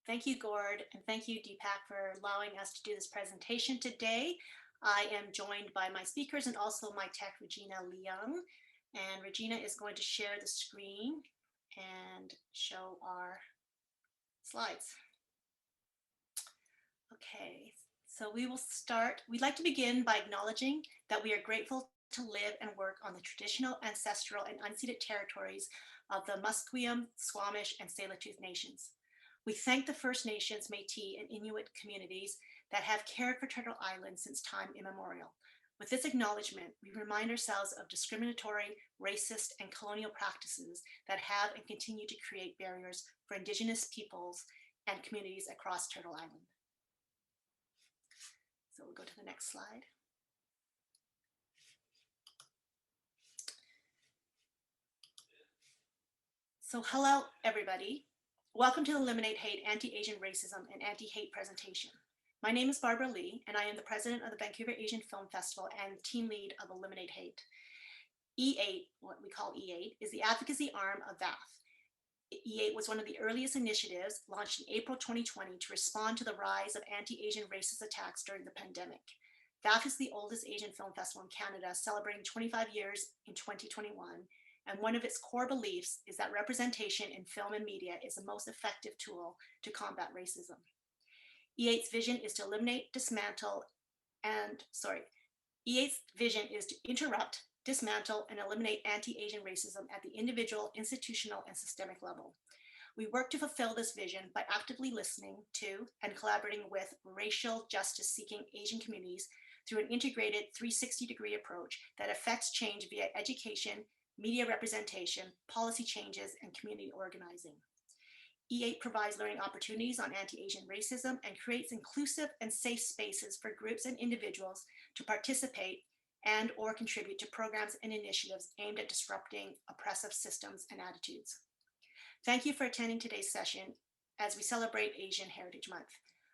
Thank you, Gord, and thank you, DPAC, for allowing us to do this presentation today. I am joined by my speakers and also my tech, Regina Leung. And Regina is going to share the screen and show our slides. Okay, so we will start. We'd like to begin by acknowledging that we are grateful to live and work on the traditional, ancestral, and unceded territories of the Musqueam, Squamish, and Tsleil-Waututh nations. We thank the First Nations, Métis, and Inuit communities that have cared for Turtle Island since time immemorial. With this acknowledgement, we remind ourselves of discriminatory, racist, and colonial practices that have and continue to create barriers for Indigenous peoples and communities across Turtle Island. So we'll go to the next slide. So hello, everybody. Welcome to the Eliminate Hate, Anti-Asian Racism and Anti-Hate presentation. My name is Barbara Lee, and I am the president of the Vancouver Asian Film Festival and team lead of Eliminate Hate. E8, what we call E8, is the advocacy arm of VAF. E8 was one of the earliest initiatives launched in April 2020 to respond to the rise of anti-Asian racist attacks during the pandemic. VAF is the oldest Asian film festival in Canada, celebrating 25 years in 2021. And one of its core beliefs is that representation in film and media is the most effective tool to combat racism. E8's vision is to eliminate, dismantle, E8's vision is to interrupt, dismantle, and eliminate anti-Asian racism at the individual, institutional, and systemic level. We work to fulfill this vision by actively listening to and collaborating with racial justice-seeking Asian communities through an integrated 360-degree approach that affects change via education, media representation, policy changes, and community organizing. E8 provides learning opportunities on anti-Asian racism and creates inclusive and safe spaces for groups and individuals to participate and or contribute to programs and initiatives aimed at disrupting oppressive systems and attitudes. Thank you for attending today's session as we celebrate Asian Heritage Month.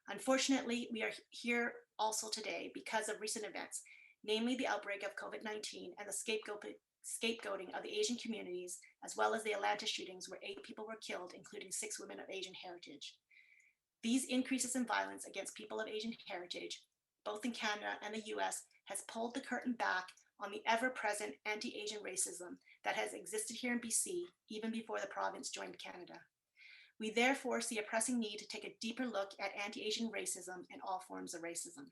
Unfortunately, we are here also today because of recent events, namely the outbreak of COVID-19 and the scapegoating of the Asian communities, as well as the Atlanta shootings where 8 people were killed, including 6 women of Asian heritage. These increases in violence against people of Asian heritage, both in Canada and the US, has pulled the curtain back on the ever-present anti-Asian racism that has existed here in BC even before the province joined Canada. We therefore see a pressing need to take a deeper look at anti-Asian racism and all forms of racism.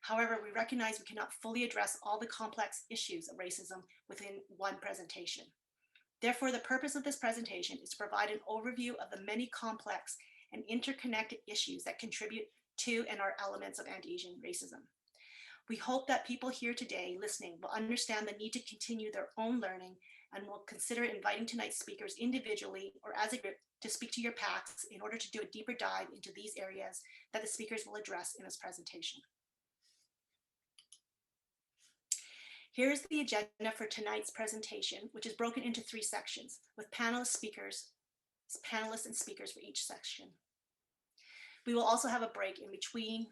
However, we recognize we cannot fully address all the complex issues of racism within one presentation. Therefore, the purpose of this presentation is to provide an overview of the many complex and interconnected issues that contribute to and are elements of anti-Asian racism. We hope that people here today listening will understand the need to continue their own learning and will consider inviting tonight's speakers individually or as a group to speak to your PACs in order to do a deeper dive into these areas that the speakers will address in this presentation. Here's the agenda for tonight's presentation, which is broken into 3 sections with panelists and speakers for each section. We will also have a break in between.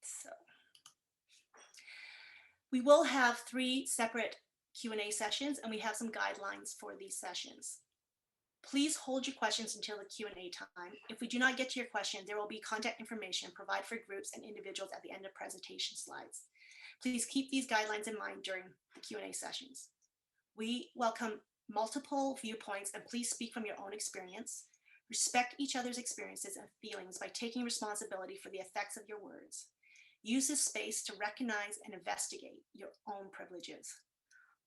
So we will have 3 separate Q&A sessions, and we have some guidelines for these sessions. Please hold your questions until the Q&A time. If we do not get to your question, there will be contact information provided for groups and individuals at the end of presentation slides. Please keep these guidelines in mind during the Q&A sessions. We welcome multiple viewpoints, and please speak from your own experience. Respect each other's experiences and feelings by taking responsibility for the effects of your words. Use this space to recognize and investigate your own privileges.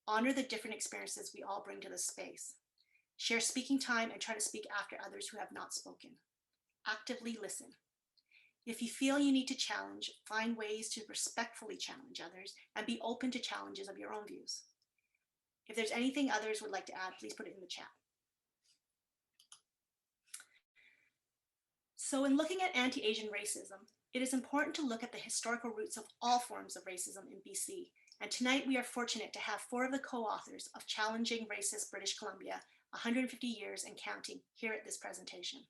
Honor the different experiences we all bring to this space. Share speaking time and try to speak after others who have not spoken. Actively listen. If you feel you need to challenge, find ways to respectfully challenge others and be open to challenges of your own views. If there's anything others would like to add, please put it in the chat. So in looking at anti-Asian racism, it is important to look at the historical roots of all forms of racism in BC. And tonight we are fortunate to have 4 of the co-authors of Challenging Racist British Columbia, 150 Years and Counting here at this presentation.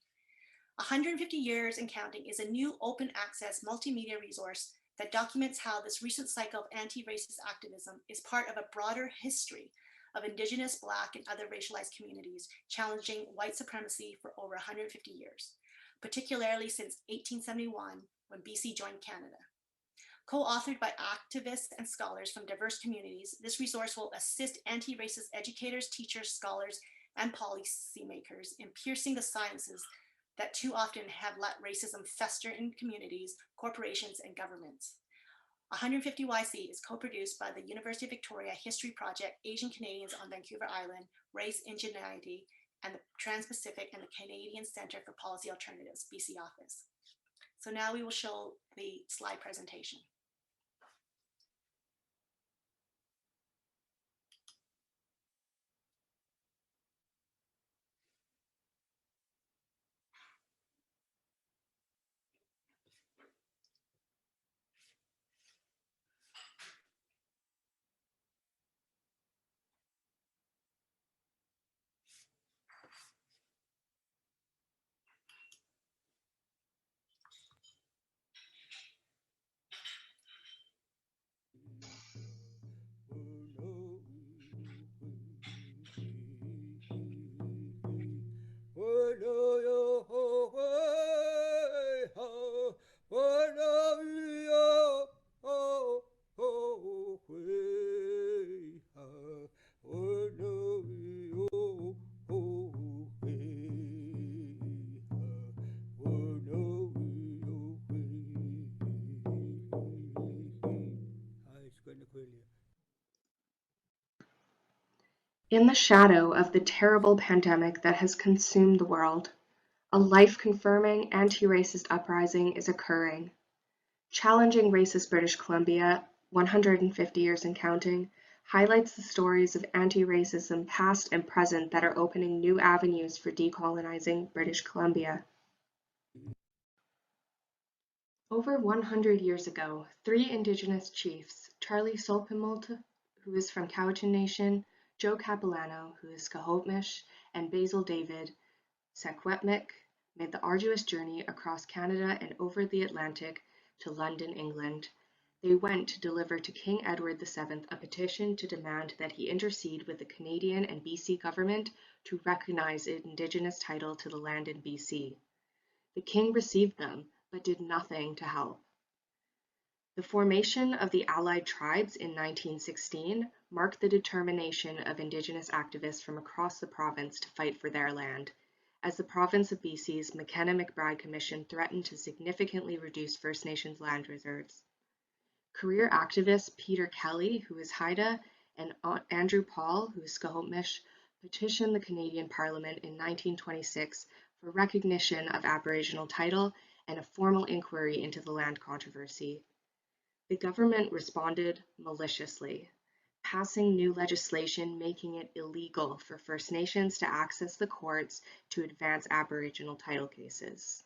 150 Years and Counting is a new open access multimedia resource that documents how this recent cycle of anti-racist activism is part of a broader history of Indigenous, Black, and other racialized communities challenging white supremacy for over 150 years, particularly since 1871 when BC joined Canada. Co-authored by activists and scholars from diverse communities, this resource will assist anti-racist educators, teachers, scholars, and policymakers in piercing the silences that too often have let racism fester in communities, corporations, and governments. 150YC is co-produced by the University of Victoria History Project, Asian Canadians on Vancouver Island, Race, Ingenuity, and the Trans-Pacific and the Canadian Centre for Policy Alternatives, BC office. So now we will show the slide presentation. In the shadow of the terrible pandemic that has consumed the world, a life-confirming anti-racist uprising is occurring. Challenging Racist British Columbia, 150 years and counting, highlights the stories of anti-racism past and present that are opening new avenues for decolonizing British Columbia. Over 100 years ago, 3 Indigenous chiefs, Charlie Solpimult, who is from Cowichan Nation, Joe Capilano, who is Scohopmish, and Basil David Secwepemc, made the arduous journey across Canada and over the Atlantic to London, England. They went to deliver to King Edward VII a petition to demand that he intercede with the Canadian and BC government to recognize Indigenous title to the land in BC. The King received them, but did nothing to help. The formation of the Allied Tribes in 1916 marked the determination of Indigenous activists from across the province to fight for their land, as the province of BC's McKenna-McBride Commission threatened to significantly reduce First Nations land reserves. Career activists Peter Kelly, who is Haida, and Andrew Paul, who is Scohopmish, petitioned the Canadian Parliament in 1926 for recognition of Aboriginal title and a formal inquiry into the land controversy. The government responded maliciously, passing new legislation making it illegal for First Nations to access the courts to advance Aboriginal title cases.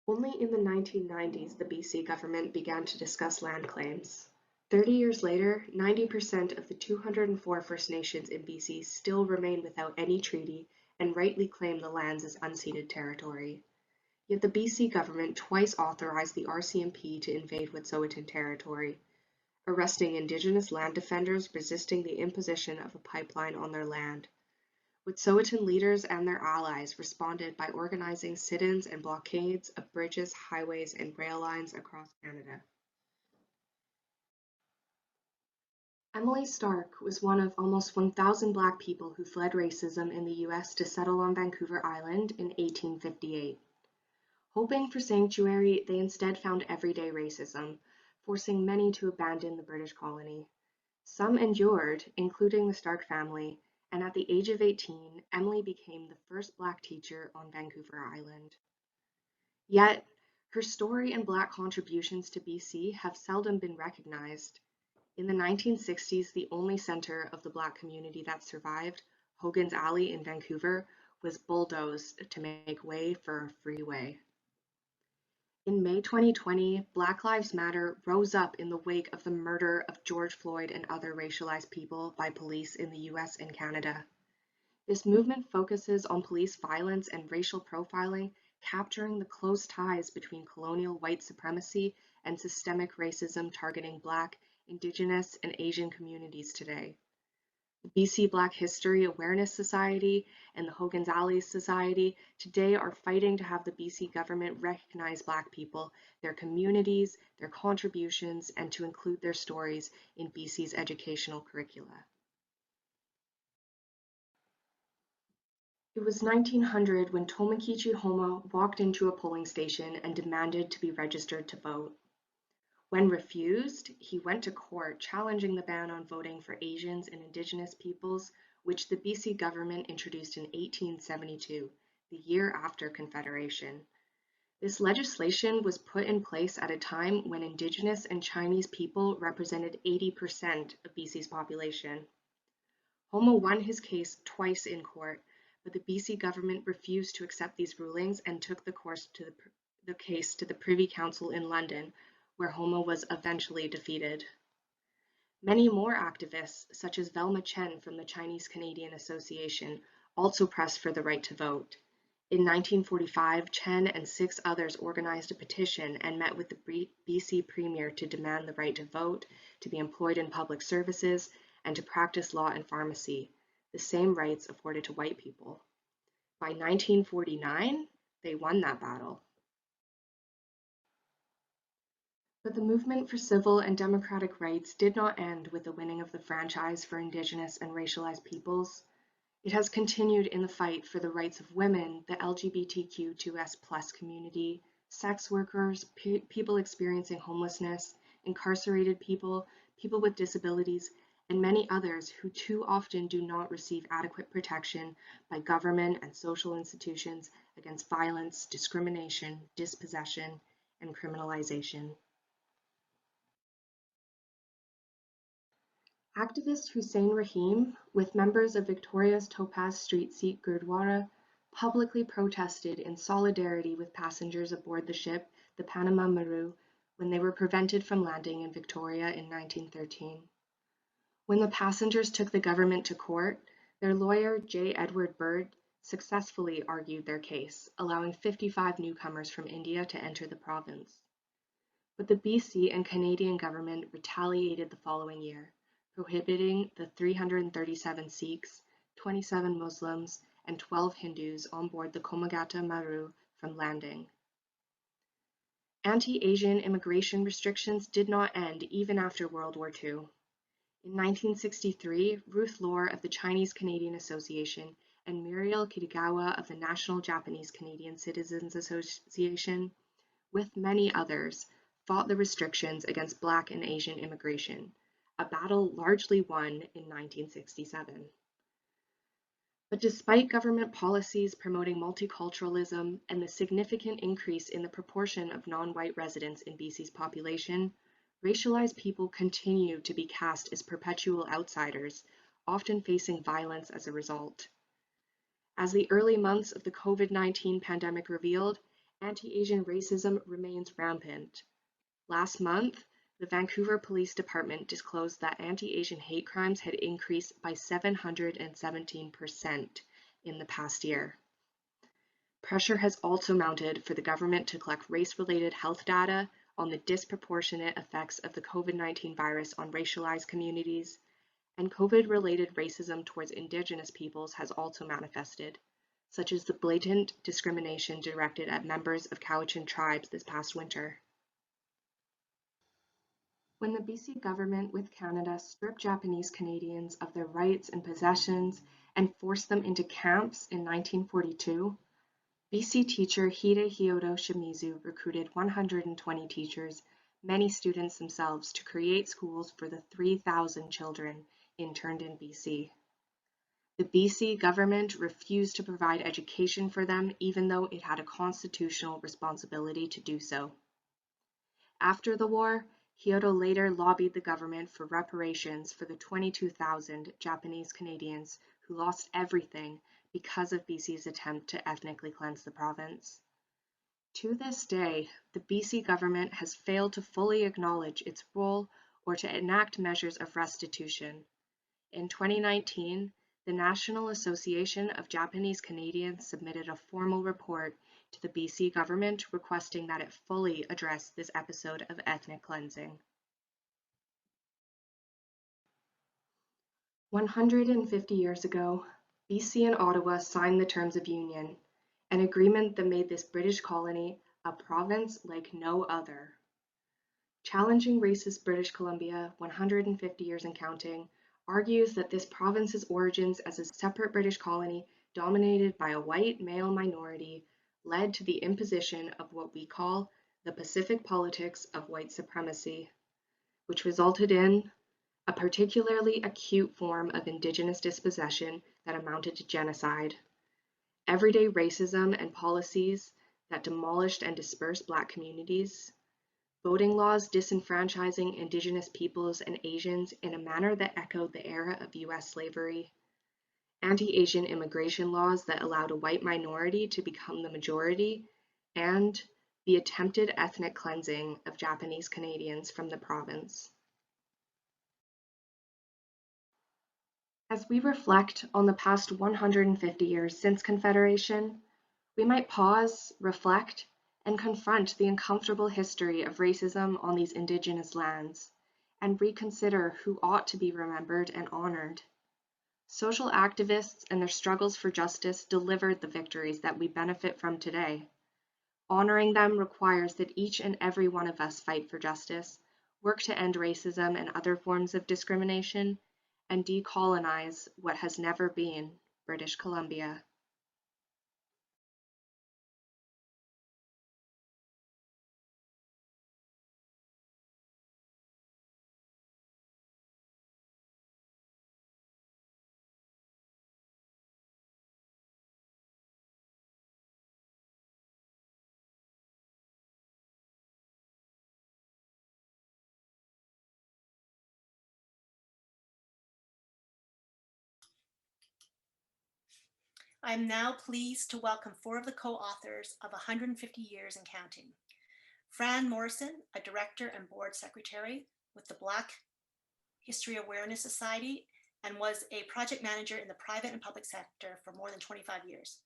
Only in the 1990s the BC government began to discuss land claims. 30 years later, 90% of the 204 First Nations in BC still remain without any treaty and rightly claim the lands as unceded territory. Yet the BC government twice authorized the RCMP to invade Wet'suwet'en territory, arresting Indigenous land defenders resisting the imposition of a pipeline on their land. Wet'suwet'en leaders and their allies responded by organizing sit-ins and blockades of bridges, highways, and rail lines across Canada. Emily Stark was one of almost 1,000 Black people who fled racism in the US to settle on Vancouver Island in 1858. Hoping for sanctuary, they instead found everyday racism, forcing many to abandon the British colony. Some endured, including the Stark family, and at the age of 18, Emily became the first Black teacher on Vancouver Island. Yet, her story and Black contributions to BC have seldom been recognized. In the 1960s, the only center of the Black community that survived, Hogan's Alley in Vancouver, was bulldozed to make way for a freeway. In May 2020, Black Lives Matter rose up in the wake of the murder of George Floyd and other racialized people by police in the US and Canada. This movement focuses on police violence and racial profiling capturing the close ties between colonial white supremacy and systemic racism targeting Black, Indigenous, and Asian communities today. The BC Black History Awareness Society and the Hogan's Alley Society today are fighting to have the BC government recognize Black people, their communities, their contributions, and to include their stories in BC's educational curricula. It was 1900 when Tomokichi Homa walked into a polling station and demanded to be registered to vote. When refused, he went to court challenging the ban on voting for Asians and Indigenous peoples, which the BC government introduced in 1872, the year after Confederation. This legislation was put in place at a time when Indigenous and Chinese people represented 80% of BC's population. Homa won his case twice in court, but the BC government refused to accept these rulings and took the case to the Privy Council in London, where Homa was eventually defeated. Many more activists, such as Velma Chen from the Chinese Canadian Association, also pressed for the right to vote. In 1945, Chen and 6 others organized a petition and met with the BC Premier to demand the right to vote, to be employed in public services, and to practice law and pharmacy, the same rights afforded to white people. By 1949, they won that battle. But the movement for civil and democratic rights did not end with the winning of the franchise for Indigenous and racialized peoples. It has continued in the fight for the rights of women, the LGBTQ2S+ community, sex workers, people experiencing homelessness, incarcerated people, people with disabilities, and many others who too often do not receive adequate protection by government and social institutions against violence, discrimination, dispossession, and criminalization. Activist Hussein Rahim, with members of Victoria's Topaz Street Sikh Gurdwara, publicly protested in solidarity with passengers aboard the ship, the Panama Maru, when they were prevented from landing in Victoria in 1913. When the passengers took the government to court, their lawyer, J. Edward Bird, successfully argued their case, allowing 55 newcomers from India to enter the province. But the BC and Canadian government retaliated the following year, prohibiting the 337 Sikhs, 27 Muslims, and 12 Hindus on board the Komagata Maru from landing. Anti-Asian immigration restrictions did not end even after World War II. In 1963, Ruth Lohr of the Chinese Canadian Association and Muriel Kitagawa of the National Japanese Canadian Citizens Association, with many others, fought the restrictions against Black and Asian immigration, a battle largely won in 1967. But despite government policies promoting multiculturalism and the significant increase in the proportion of non-white residents in BC's population, racialized people continue to be cast as perpetual outsiders, often facing violence as a result. As the early months of the COVID-19 pandemic revealed, anti-Asian racism remains rampant. Last month, the Vancouver Police Department disclosed that anti-Asian hate crimes had increased by 717% in the past year. Pressure has also mounted for the government to collect race-related health data on the disproportionate effects of the COVID-19 virus on racialized communities, and COVID-related racism towards Indigenous peoples has also manifested, such as the blatant discrimination directed at members of Cowichan tribes this past winter. When the BC government with Canada stripped Japanese Canadians of their rights and possessions and forced them into camps in 1942, BC teacher Hidehito Shimizu recruited 120 teachers, many students themselves, to create schools for the 3,000 children interned in BC. The BC government refused to provide education for them, even though it had a constitutional responsibility to do so. After the war, Hyodo later lobbied the government for reparations for the 22,000 Japanese Canadians who lost everything because of BC's attempt to ethnically cleanse the province. To this day, the BC government has failed to fully acknowledge its role or to enact measures of restitution. In 2019, the National Association of Japanese Canadians submitted a formal report to the BC government requesting that it fully address this episode of ethnic cleansing. 150 years ago, BC and Ottawa signed the Terms of Union, an agreement that made this British colony a province like no other. Challenging racist British Columbia, 150 years and counting, argues that this province's origins as a separate British colony dominated by a white male minority led to the imposition of what we call the Pacific politics of white supremacy, which resulted in a particularly acute form of Indigenous dispossession that amounted to genocide, everyday racism and policies that demolished and dispersed Black communities, voting laws disenfranchising Indigenous peoples and Asians in a manner that echoed the era of US slavery, anti-Asian immigration laws that allowed a white minority to become the majority, and the attempted ethnic cleansing of Japanese Canadians from the province. As we reflect on the past 150 years since Confederation, we might pause, reflect, and confront the uncomfortable history of racism on these Indigenous lands, and reconsider who ought to be remembered and honored. Social activists and their struggles for justice delivered the victories that we benefit from today. Honoring them requires that each and every one of us fight for justice, work to end racism and other forms of discrimination, and decolonize what has never been British Columbia. I am now pleased to welcome four of the co-authors of 150 Years and Counting. Fran Morrison, a director and board secretary with the Black History Awareness Society and was a project manager in the private and public sector for more than 25 years.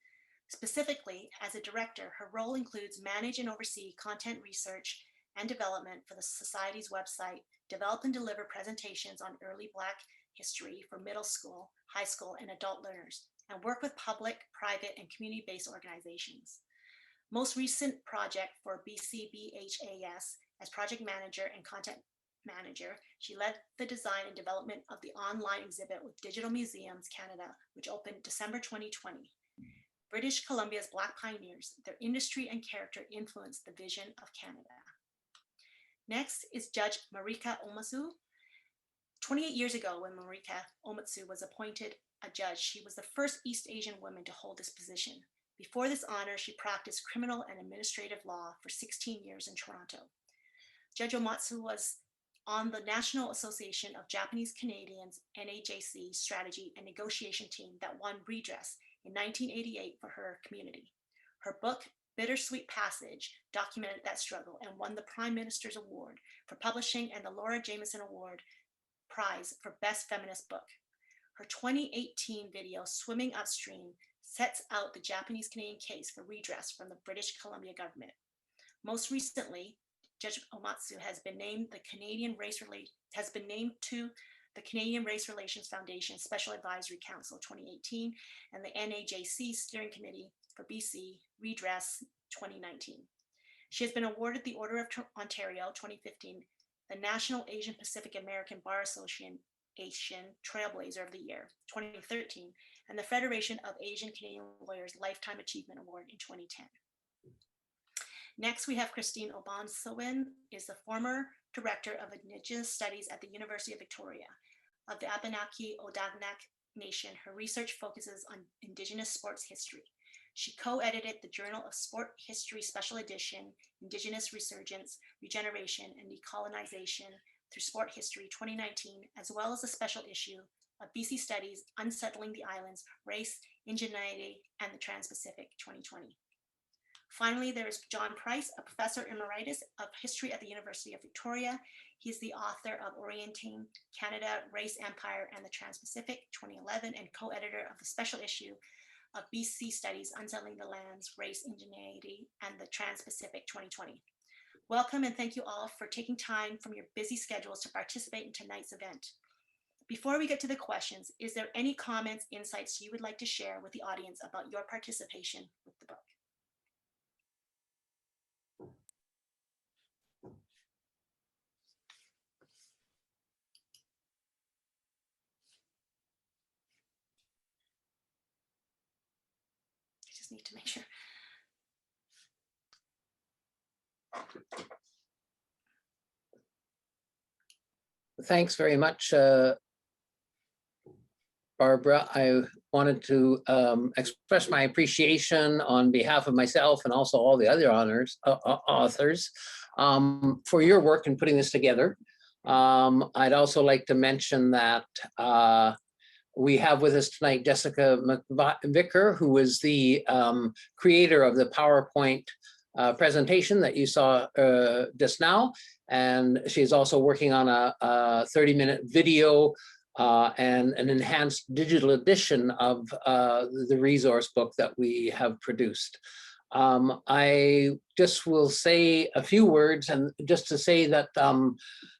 Specifically, as a director, her role includes manage and oversee content research and development for the Society's website, develop and deliver presentations on early Black history for middle school, high school, and adult learners, and work with public, private, and community-based organizations. Most recent project for BCBHAS as project manager and content manager, she led the design and development of the online exhibit with Digital Museums Canada, which opened December 2020. British Columbia's Black pioneers, their industry and character influenced the vision of Canada. Next is Judge Marika Omatsu. 28 years ago, when Marika Omatsu was appointed a judge, she was the first East Asian woman to hold this position. Before this honor, she practiced criminal and administrative law for 16 years in Toronto. Judge Omatsu was on the National Association of Japanese Canadians NAJC strategy and negotiation team that won redress in 1988 for her community. Her book, Bittersweet Passage, documented that struggle and won the Prime Minister's Award for Publishing and the Laura Jameson Award Prize for Best Feminist Book. Her 2018 video, Swimming Upstream, sets out the Japanese Canadian case for redress from the British Columbia government. Most recently, Judge Omatsu has been named to the Canadian Race Relations Foundation Special Advisory Council 2018 and the NAJC Steering Committee for BC Redress 2019. She has been awarded the Order of Ontario 2015, the National Asian Pacific American Bar Association Trailblazer of the Year 2013, and the Federation of Asian Canadian Lawyers Lifetime Achievement Award in 2010. Next, we have Christine Obansawin, is the former Director of Indigenous Studies at the University of Victoria. Of the Abenaki Odagnak Nation, her research focuses on Indigenous sports history. She co-edited the Journal of Sport History Special Edition, Indigenous Resurgence, Regeneration, and Decolonization through Sport History 2019, as well as a special issue of BC Studies, Unsettling the Islands, Race, Indigeneity, and the Trans-Pacific 2020. Finally, there is John Price, a professor emeritus of history at the University of Victoria. He is the author of Orienting Canada, Race, Empire, and the Trans-Pacific 2011, and co-editor of the special issue of BC Studies Unsettling the Lands, Race, Indigeneity, and the Trans-Pacific 2020. Welcome and thank you all for taking time from your busy schedules to participate in tonight's event. Before we get to the questions, is there any comments, insights you would like to share with the audience about your participation with the book? I just need to make sure. Thanks very much, Barbara. I wanted to express my appreciation on behalf of myself and also all the other authors for your work in putting this together. I'd also like to mention that we have with us tonight Jessica McVicker, who is the creator of the PowerPoint presentation that you saw just now. And she's also working on a 30-minute video and an enhanced digital edition of the resource book that we have produced. I just will say a few words, and just to say that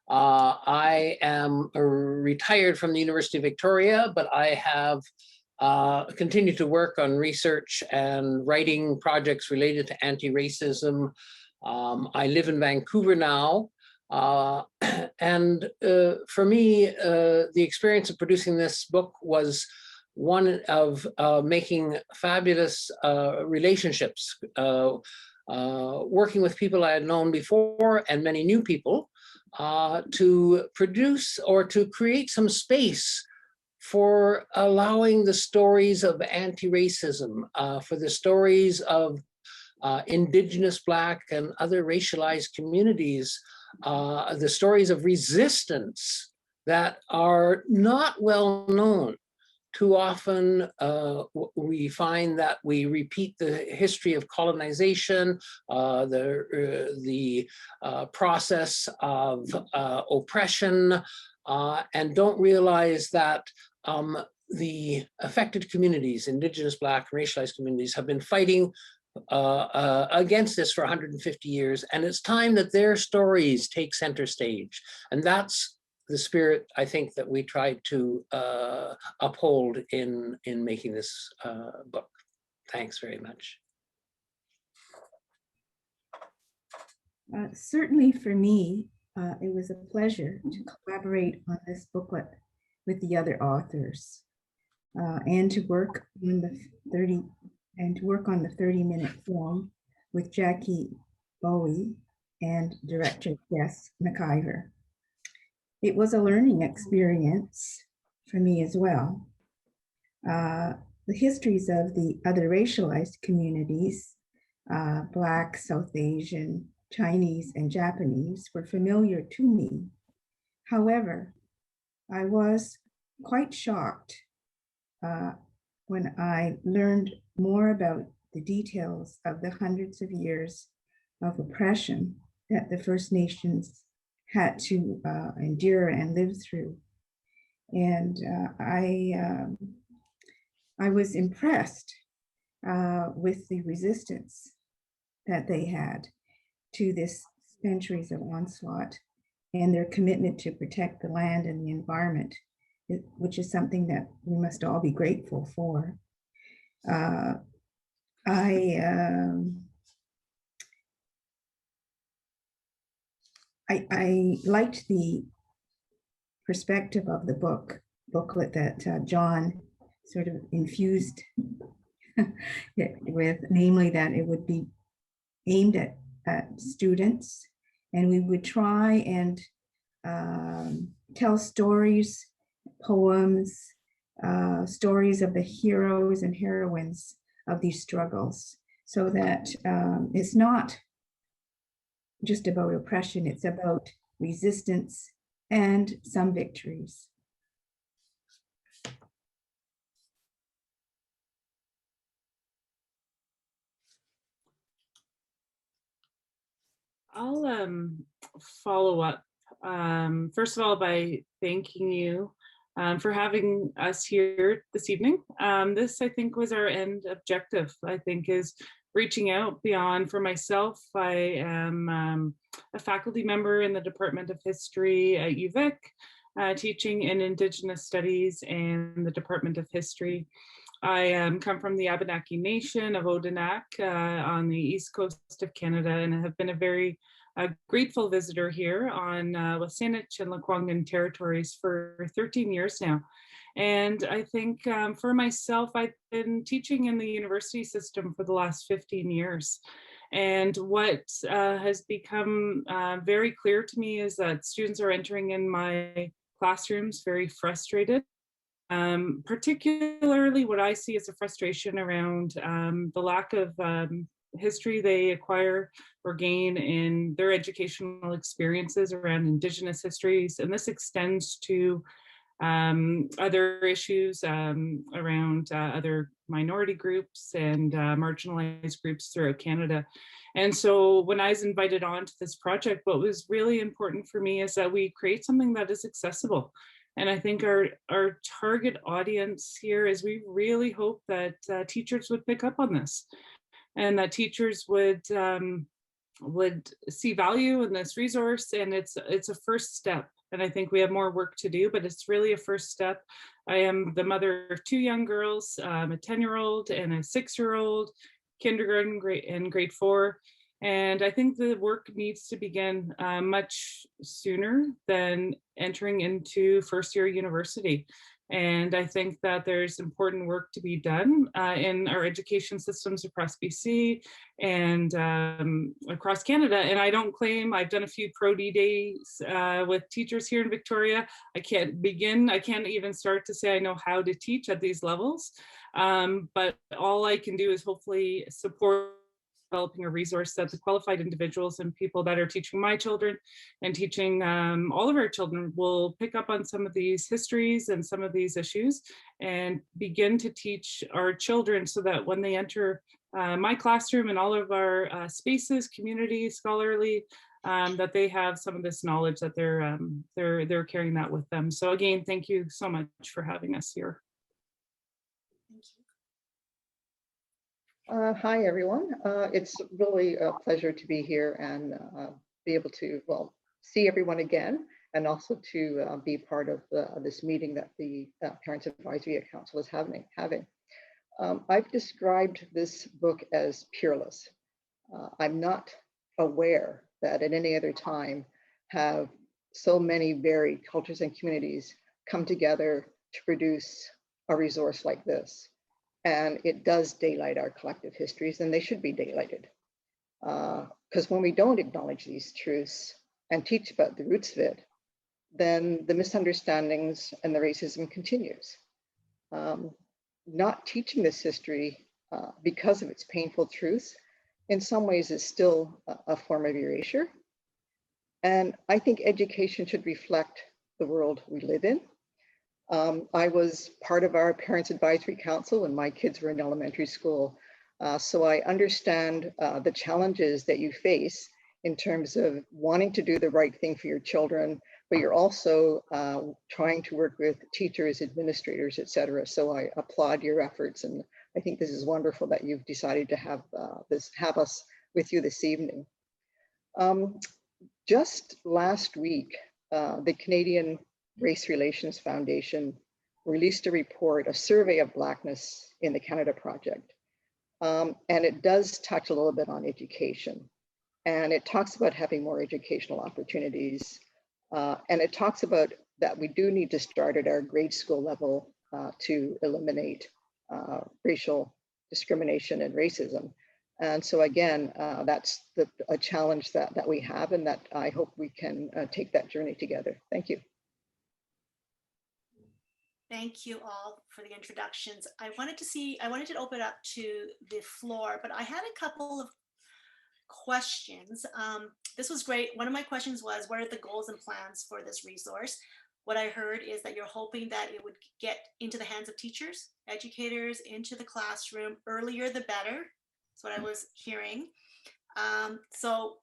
I am retired from the University of Victoria, but I have continued to work on research and writing projects related to anti-racism. I live in Vancouver now. And for me, the experience of producing this book was one of making fabulous relationships, working with people I had known before and many new people to produce or to create some space for allowing the stories of anti-racism, for the stories of Indigenous, Black, and other racialized communities, the stories of resistance that are not well known. Too often we find that we repeat the history of colonization, the process of oppression, and don't realize that the affected communities, Indigenous, Black, and racialized communities, have been fighting against this for 150 years, and it's time that their stories take center stage. And that's the spirit, I think, that we tried to uphold in making this book. Thanks very much. Certainly for me, it was a pleasure to collaborate on this booklet with the other authors and to work on the 30-minute film with Jackie Bowie and director Jess McIver. It was a learning experience for me as well. The histories of the other racialized communities, Black, South Asian, Chinese, and Japanese, were familiar to me. However, I was quite shocked when I learned more about the details of the hundreds of years of oppression that the First Nations had to endure and live through. And I was impressed with the resistance that they had to this centuries of onslaught and their commitment to protect the land and the environment, which is something that we must all be grateful for. I liked the perspective of the booklet that John sort of infused with, namely that it would be aimed at students, and we would try and tell stories, poems, stories of the heroes and heroines of these struggles, so that it's not just about oppression, it's about resistance and some victories. I'll follow up, first of all, by thanking you for having us here this evening. This, I think, was our end objective, I think, is reaching out beyond. For myself, I am a faculty member in the Department of History at UVic, teaching in Indigenous Studies and the Department of History. I come from the Abenaki Nation of Odanak on the east coast of Canada, and have been a very grateful visitor here on Wasanich and Lekwungen territories for 13 years now. And I think for myself, I've been teaching in the university system for the last 15 years. And what has become very clear to me is that students are entering in my classrooms very frustrated. Particularly what I see as a frustration around the lack of history they acquire or gain in their educational experiences around Indigenous histories. And this extends to other issues around other minority groups and marginalized groups throughout Canada. And so when I was invited on to this project, what was really important for me is that we create something that is accessible. And I think our target audience here is, we really hope that teachers would pick up on this, and that teachers would see value in this resource. And it's a first step. And I think we have more work to do, but it's really a first step. I am the mother of two young girls, a 10-year-old and a 6-year-old, kindergarten and grade 4. And I think the work needs to begin much sooner than entering into first-year university. And I think that there's important work to be done in our education systems across BC and across Canada. And I don't claim, I've done a few Pro-D days with teachers here in Victoria. I can't even start to say I know how to teach at these levels. But all I can do is hopefully support developing a resource that the qualified individuals and people that are teaching my children and teaching all of our children will pick up on some of these histories and some of these issues and begin to teach our children, so that when they enter my classroom and all of our spaces, community, scholarly, that they have some of this knowledge, that they're carrying that with them. So again, thank you so much for having us here. Thank you. Hi, everyone. It's really a pleasure to be here and be able to, well, see everyone again, and also to be part of this meeting that the Parents Advisory Council is having. I've described this book as peerless. I'm not aware that at any other time have so many varied cultures and communities come together to produce a resource like this. And it does daylight our collective histories, and they should be daylighted. Because when we don't acknowledge these truths and teach about the roots of it, then the misunderstandings and the racism continues. Not teaching this history because of its painful truths, in some ways is still a form of erasure. And I think education should reflect the world we live in. I was part of our Parents Advisory Council when my kids were in elementary school. So I understand the challenges that you face in terms of wanting to do the right thing for your children, but you're also trying to work with teachers, administrators, et cetera. So I applaud your efforts. And I think this is wonderful that you've decided to have us with you this evening. Just last week, the Canadian Race Relations Foundation released a report, a survey of Blackness in the Canada Project. And it does touch a little bit on education. And it talks about having more educational opportunities. And it talks about that we do need to start at our grade school level to eliminate racial discrimination and racism. And so again, that's a challenge that we have, and that I hope we can take that journey together. Thank you. Thank you all for the introductions. I wanted to open up to the floor, but I had a couple of questions. This was great. One of my questions was, what are the goals and plans for this resource? What I heard is that you're hoping that it would get into the hands of teachers, educators, into the classroom earlier the better. That's what I was hearing. So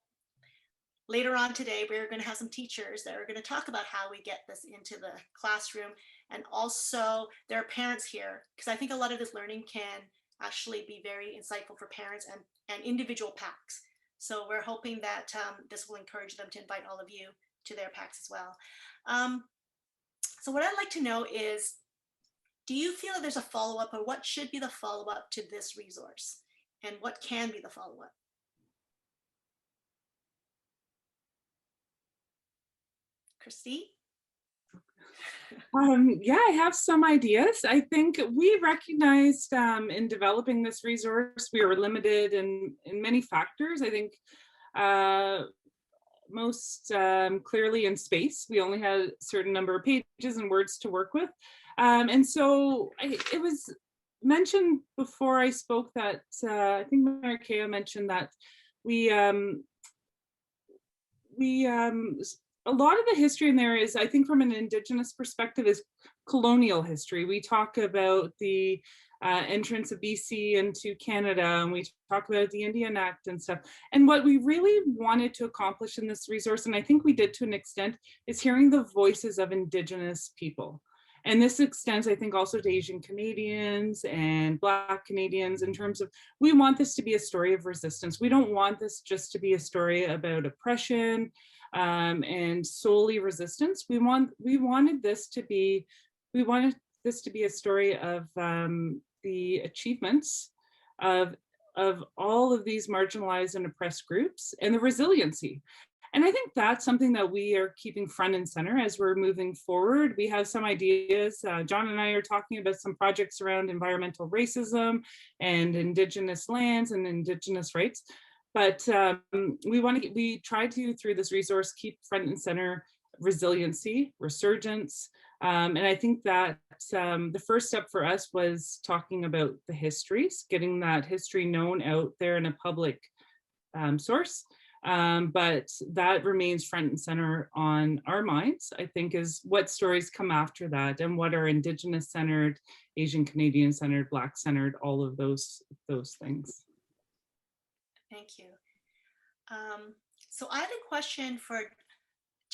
later on today, we're going to have some teachers that are going to talk about how we get this into the classroom. And also there are parents here, because I think a lot of this learning can actually be very insightful for parents and individual PACs. So we're hoping that this will encourage them to invite all of you to their PACs as well. So what I'd like to know is, do you feel that there's a follow-up, or what should be the follow-up to this resource? And what can be the follow-up? Christy? Yeah, I have some ideas. I think we recognized in developing this resource, we were limited in many factors. I think most clearly in space. We only had a certain number of pages and words to work with. And so it was mentioned before I spoke that I think Marikea mentioned that a lot of the history in there is, I think from an Indigenous perspective, is colonial history. We talk about the entrance of BC into Canada, and we talk about the Indian Act and stuff. And what we really wanted to accomplish in this resource, and I think we did to an extent, is hearing the voices of Indigenous people. And this extends, I think, also to Asian Canadians and Black Canadians in terms of, we want this to be a story of resistance. We don't want this just to be a story about oppression and solely resistance. We wanted this to be a story of the achievements of all of these marginalized and oppressed groups and the resiliency. And I think that's something that we are keeping front and center as we're moving forward. We have some ideas. John and I are talking about some projects around environmental racism and Indigenous lands and Indigenous rights. But we try to, through this resource, keep front and center resiliency, resurgence. And I think that the first step for us was talking about the histories, getting that history known out there in a public source. But that remains front and center on our minds, I think, is what stories come after that and what are Indigenous centered, Asian Canadian centered, Black centered, all of those things. Thank you. So I had a question for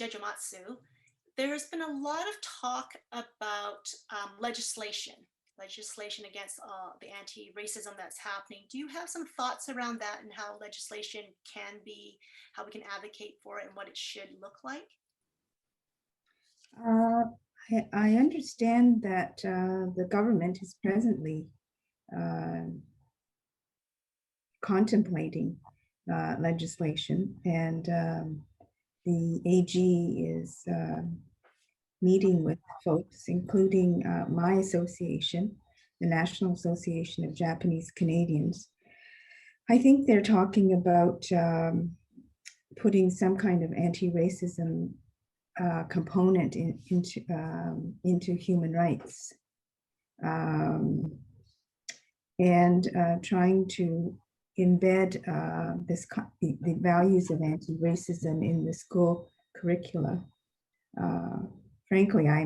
Jejamatsu. There's been a lot of talk about legislation against the anti-racism that's happening. Do you have some thoughts around that and how legislation can be, how we can advocate for it and what it should look like? I understand that the government is presently contemplating legislation, and the AG is meeting with folks, including my association, the National Association of Japanese Canadians. I think they're talking about putting some kind of anti-racism component into human rights, and trying to embed the values of anti-racism in the school curricula. Frankly, I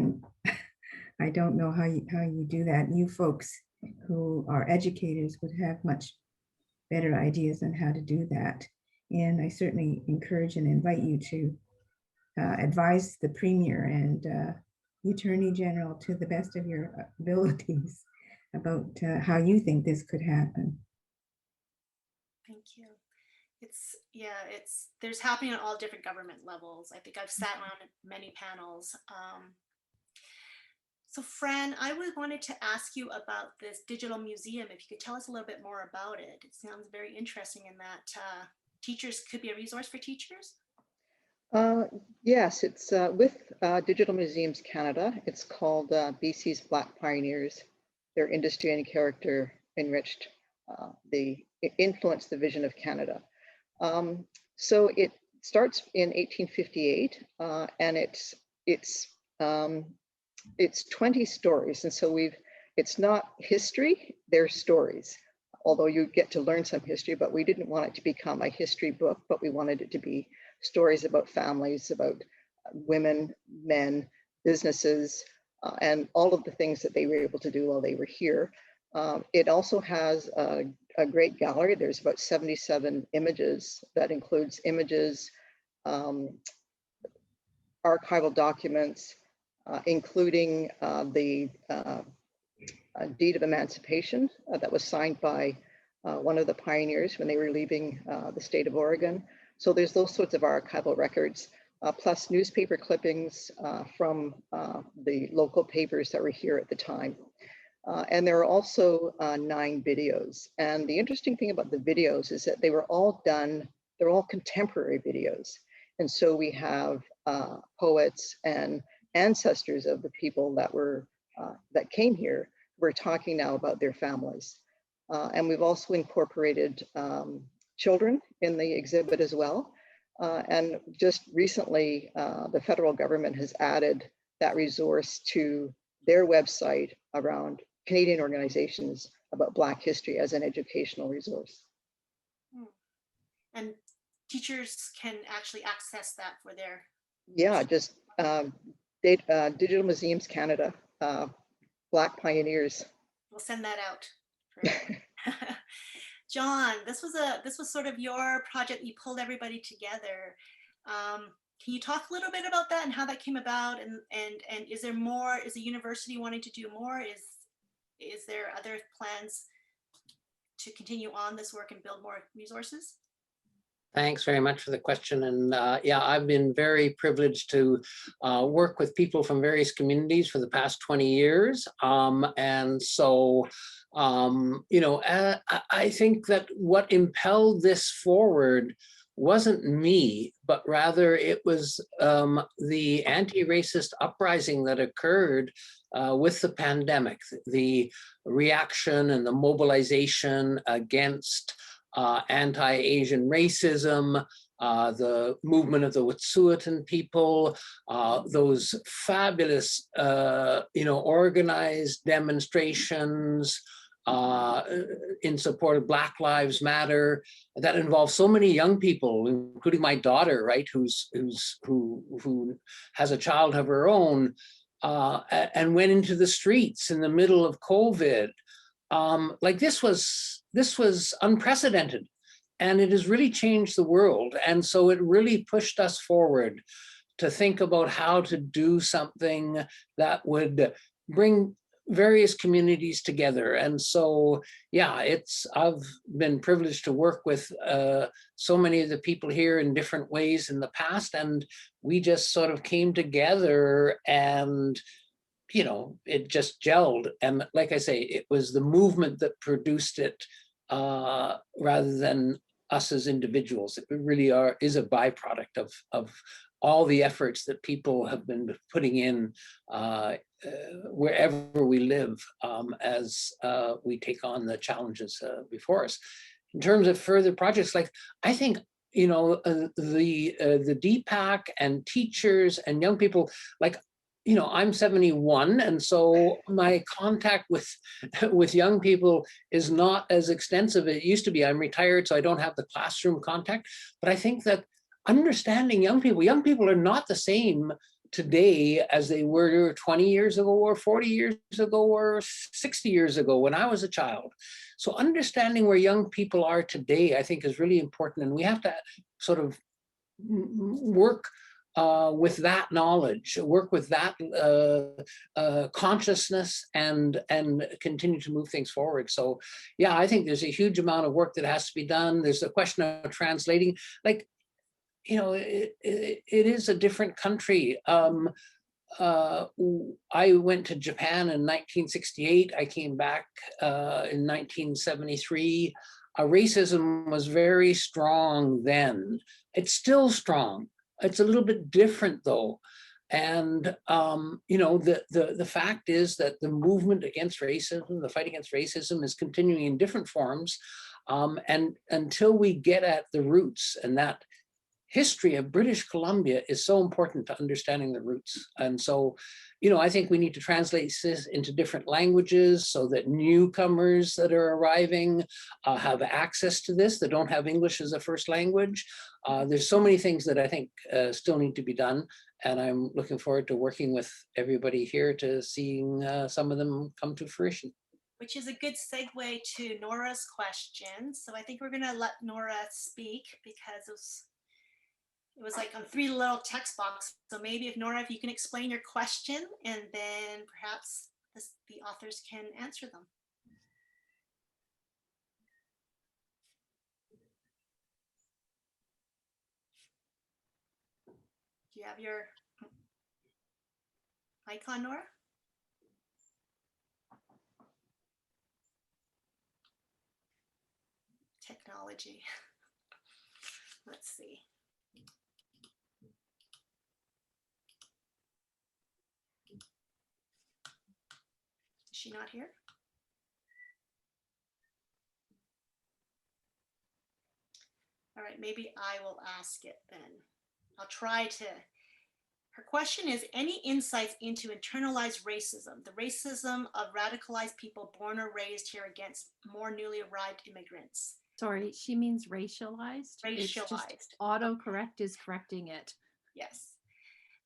don't know how you do that. You folks who are educators would have much better ideas on how to do that. And I certainly encourage and invite you to advise the Premier and the Attorney General to the best of your abilities about how you think this could happen. Thank you. There's happening on all different government levels. I think I've sat on many panels. So Fran, I wanted to ask you about this digital museum. If you could tell us a little bit more about it. It sounds very interesting in that teachers could be a resource for teachers. Yes, it's with Digital Museums Canada. It's called BC's Black Pioneers. Their industry and character enriched influenced the vision of Canada. So it starts in 1858, and it's 20 stories, and so it's not history, they're stories. Although you get to learn some history, but we didn't want it to become a history book, but we wanted it to be stories about families, about women, men, businesses, and all of the things that they were able to do while they were here. It also has a great gallery. There's about 77 images. That includes images, archival documents, including the Deed of Emancipation that was signed by one of the pioneers when they were leaving the state of Oregon. So there's those sorts of archival records, plus newspaper clippings from the local papers that were here at the time. And there are also 9 videos. And the interesting thing about the videos is that they were all done, they're all contemporary videos. And so we have poets and ancestors of the people that were that came here. We're talking now about their families. And we've also incorporated children in the exhibit as well. And just recently, the federal government has added that resource to their website around Canadian organizations about Black history as an educational resource. And teachers can actually access that for their... Yeah, just Digital Museums Canada, Black Pioneers. We'll send that out. John, this was sort of your project. You pulled everybody together. Can you talk a little bit about that and how that came about? And is there more? Is the university wanting to do more? Is there other plans to continue on this work and build more resources? Thanks very much for the question. And yeah, I've been very privileged to work with people from various communities for the past 20 years. And so, you know, I think that what impelled this forward wasn't me, but rather it was the anti-racist uprising that occurred with the pandemic, the reaction and the mobilization against anti-Asian racism, the movement of the Wet'suwet'en people, those fabulous, you know, organized demonstrations in support of Black Lives Matter that involve so many young people, including my daughter, right, who has a child of her own, and went into the streets in the middle of COVID. Like this was unprecedented, and it has really changed the world. And so it really pushed us forward to think about how to do something that would bring various communities together. And so, yeah, I've been privileged to work with so many of the people here in different ways in the past, and we just sort of came together and, you know, it just gelled. And like I say, it was the movement that produced it rather than us as individuals. It really is a byproduct of all the efforts that people have been putting in wherever we live as we take on the challenges before us. In terms of further projects, like I think, you know, the DPAC and teachers and young people, like, you know, I'm 71, and so my contact with young people is not as extensive as it used to be. I'm retired, so I don't have the classroom contact. But I think that understanding young people are not the same today as they were 20 years ago or 40 years ago or 60 years ago when I was a child. So understanding where young people are today, I think, is really important, and we have to sort of work with that knowledge, work with that consciousness, and continue to move things forward. So yeah, I think there's a huge amount of work that has to be done. There's the question of translating, like, you know, it is a different country. I went to Japan in 1968. I came back in 1973. Racism was very strong then. It's still strong. It's a little bit different though. And, you know, the fact is that the movement against racism, the fight against racism is continuing in different forms. And until we get at the roots, and that history of British Columbia is so important to understanding the roots. And so, you know, I think we need to translate this into different languages so that newcomers that are arriving have access to this, that don't have English as a first language. There's so many things that I think still need to be done. And I'm looking forward to working with everybody here to seeing some of them come to fruition. Which is a good segue to Nora's question. So I think we're going to let Nora speak because it was like on 3 little text boxes. So maybe if Nora, if you can explain your question, and then perhaps the authors can answer them. Do you have your icon, Nora? Technology. Let's see. Is she not here? All right, maybe I will ask it then. I'll try to. Her question is, any insights into internalized racism, the racism of radicalized people born or raised here against more newly arrived immigrants? Sorry, she means racialized. It's just Racialized. autocorrect is correcting it. Yes.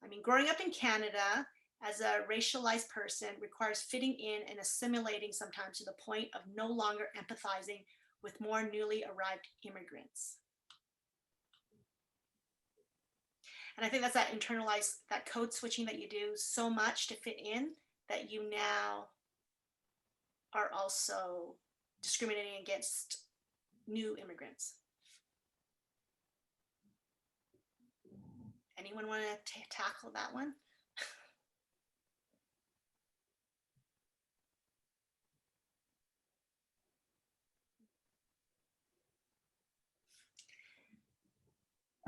I mean, growing up in Canada as a racialized person requires fitting in and assimilating sometimes to the point of no longer empathizing with more newly arrived immigrants. And I think that's that internalized, that code switching that you do so much to fit in that you now are also discriminating against new immigrants. Anyone want to tackle that one?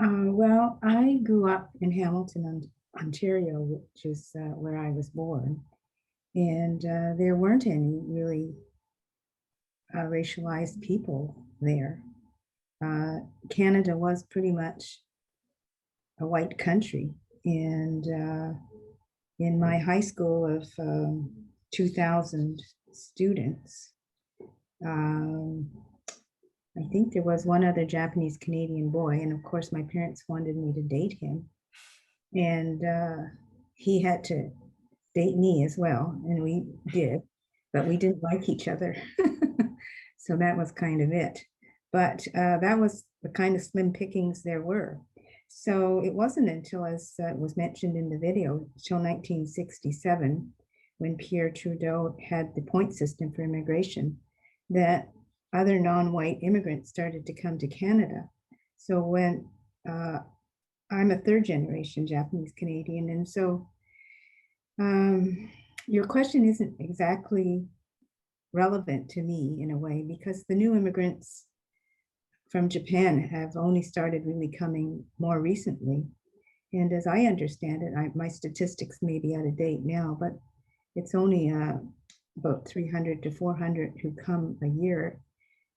Well, I grew up in Hamilton, Ontario, which is where I was born. And there weren't any really racialized people there. Canada was pretty much a white country. And in my high school of 2,000 students, I think there was one other Japanese Canadian boy, and of course my parents wanted me to date him, and he had to date me as well, and we did, but we didn't like each other. So that was kind of it. But that was the kind of slim pickings there were. So it wasn't until, as was mentioned in the video, until 1967, when Pierre Trudeau had the point system for immigration, that other non-white immigrants started to come to Canada. So when I'm a third generation Japanese Canadian, and so your question isn't exactly relevant to me in a way, because the new immigrants from Japan have only started really coming more recently. And as I understand it, my statistics may be out of date now, but it's only about 300 to 400 who come a year.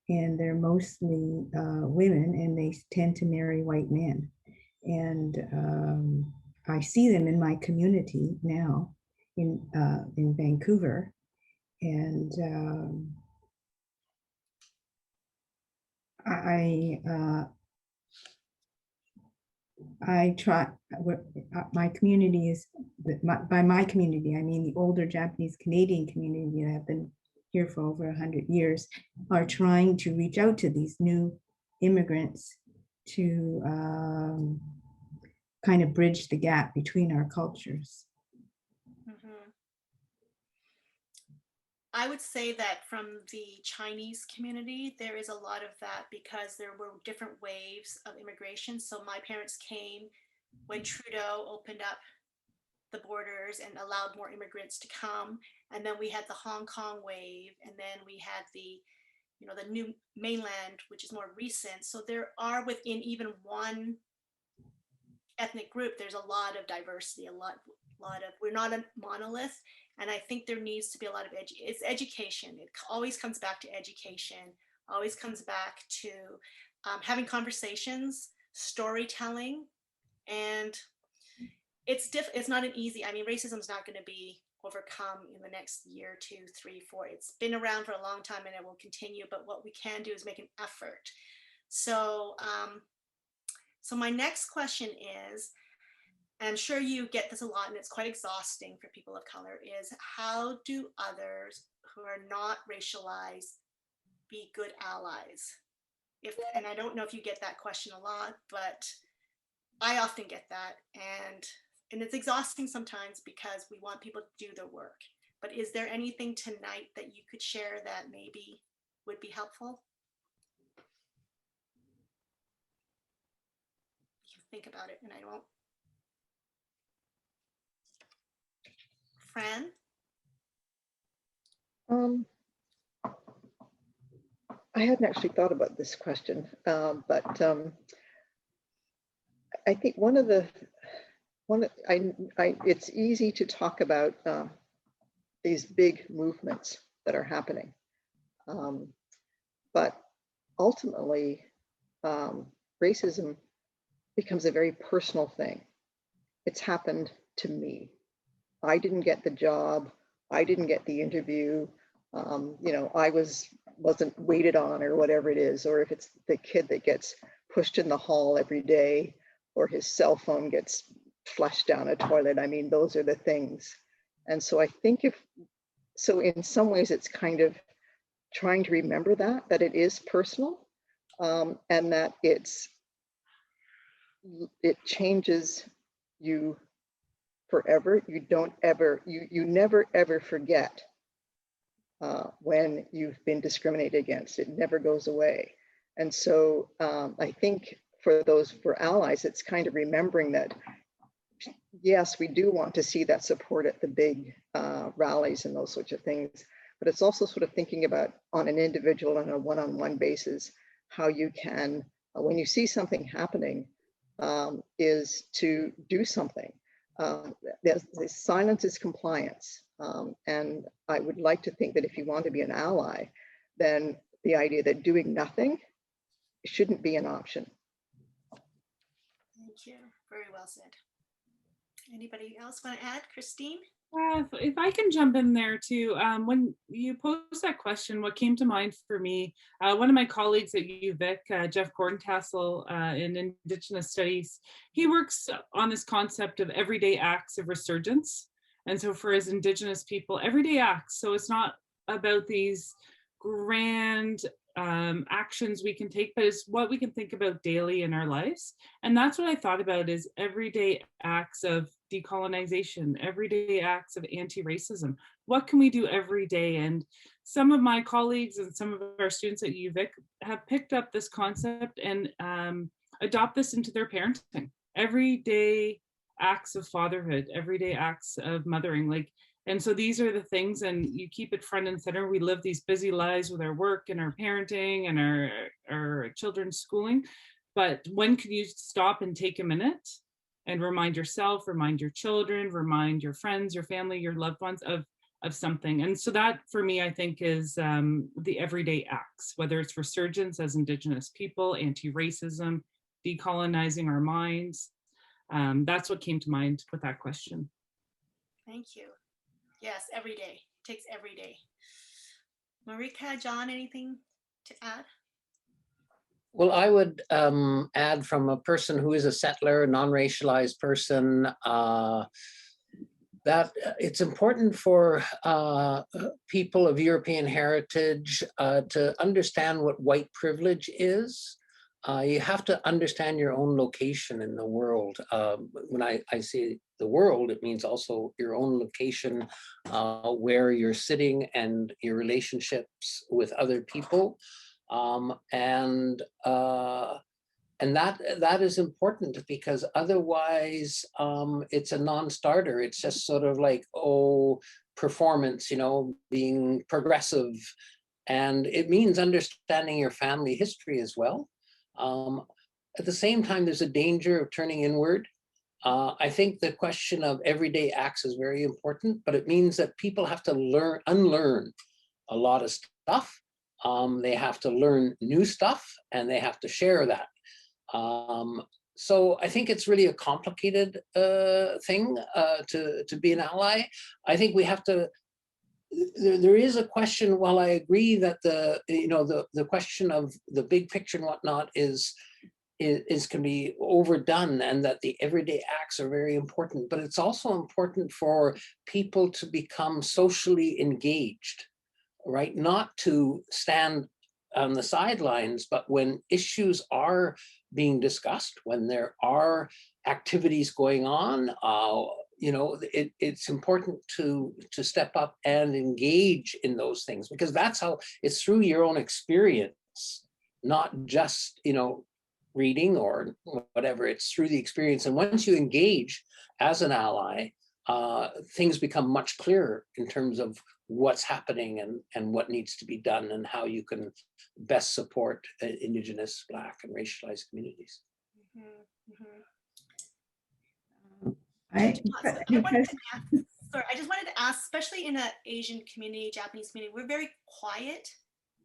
And they're mostly women, and they tend to marry white men. And I see them in my community now in Vancouver. And I try, my community is, by my community, I mean the older Japanese Canadian community that have been here for over 100 years, are trying to reach out to these new immigrants to kind of bridge the gap between our cultures. I would say that from the Chinese community, there is a lot of that because there were different waves of immigration. So my parents came when Trudeau opened up the borders and allowed more immigrants to come. And then we had the Hong Kong wave, and then we had the, you know, the new mainland, which is more recent. So there are within even one ethnic group, there's a lot of diversity, a lot of, we're not a monolith. And I think there needs to be a lot of it's education. It always comes back to education, always comes back to having conversations, storytelling, and it's not an easy, I mean, racism is not going to be overcome in the next year, 2, 3, 4. It's been around for a long time and it will continue, but what we can do is make an effort. So, so my next question is, and I'm sure you get this a lot and it's quite exhausting for people of color, is how do others who are not racialized be good allies? And I don't know if you get that question a lot, but I often get that, and it's exhausting sometimes because we want people to do their work. But is there anything tonight that you could share that maybe would be helpful? You think about it, and I won't. Fran? I hadn't actually thought about this question, but I think it's easy to talk about these big movements that are happening, but ultimately, racism becomes a very personal thing. It's happened to me. I didn't get the job. I didn't get the interview. I wasn't waited on, or whatever it is, or if it's the kid that gets pushed in the hall every day, or his cell phone gets flushed down a toilet. I mean, those are the things. And so I think in some ways it's kind of trying to remember that it is personal, and that it changes you forever. You never ever forget when you've been discriminated against. It never goes away. And so I think for allies, it's kind of remembering that, yes, we do want to see that support at the big rallies and those sorts of things, but it's also sort of thinking about, on an individual and a one-on-one basis, how you can, when you see something happening, is to do something. Silence is compliance. And I would like to think that if you want to be an ally, then the idea that doing nothing shouldn't be an option. Thank you. Very well said. Anybody else want to add? Christine? If I can jump in there too, when you posed that question, what came to mind for me, one of my colleagues at UVic, Jeff Corntassel, in Indigenous Studies, he works on this concept of everyday acts of resurgence. And so for as Indigenous people, everyday acts. So it's not about these grand actions we can take, but it's what we can think about daily in our lives. And that's what I thought about, is everyday acts of decolonization, everyday acts of anti-racism. What can we do every day? And some of my colleagues and some of our students at UVic have picked up this concept and adopt this into their parenting. Everyday acts of fatherhood, everyday acts of mothering, and so these are the things, and you keep it front and center. We live these busy lives with our work and our parenting and our children's schooling. But when can you stop and take a minute and remind yourself, remind your children, remind your friends, your family, your loved ones of something? And so that, for me, I think is the everyday acts, whether it's resurgence as Indigenous people, anti-racism, decolonizing our minds. That's what came to mind with that question. Thank you. Yes, every day. It takes every day. Marika, John, anything to add? Well, I would add, from a person who is a settler, non-racialized person, that it's important for people of European heritage to understand what white privilege is. You have to understand your own location in the world. When I say the world, it means also your own location, where you're sitting and your relationships with other people. And that is important, because otherwise it's a non-starter. It's just sort of like, performance, being progressive. And it means understanding your family history as well. At the same time, there's a danger of turning inward. I think the question of everyday acts is very important, but it means that people have to unlearn a lot of stuff. They have to learn new stuff, and they have to share that. So I think it's really a complicated thing to be an ally. I think we have to. There is a question. While I agree that the question of the big picture and whatnot can be overdone, and that the everyday acts are very important, but it's also important for people to become socially engaged, right? Not to stand on the sidelines, but when issues are being discussed, when there are activities going on, you know, it's important to step up and engage in those things, because that's how it's through your own experience, not just, you know, reading or whatever. It's through the experience. And once you engage as an ally, things become much clearer in terms of what's happening and what needs to be done and how you can best support Indigenous, Black, and racialized communities. I just wanted to ask, especially in an Asian community, Japanese community, we're very quiet.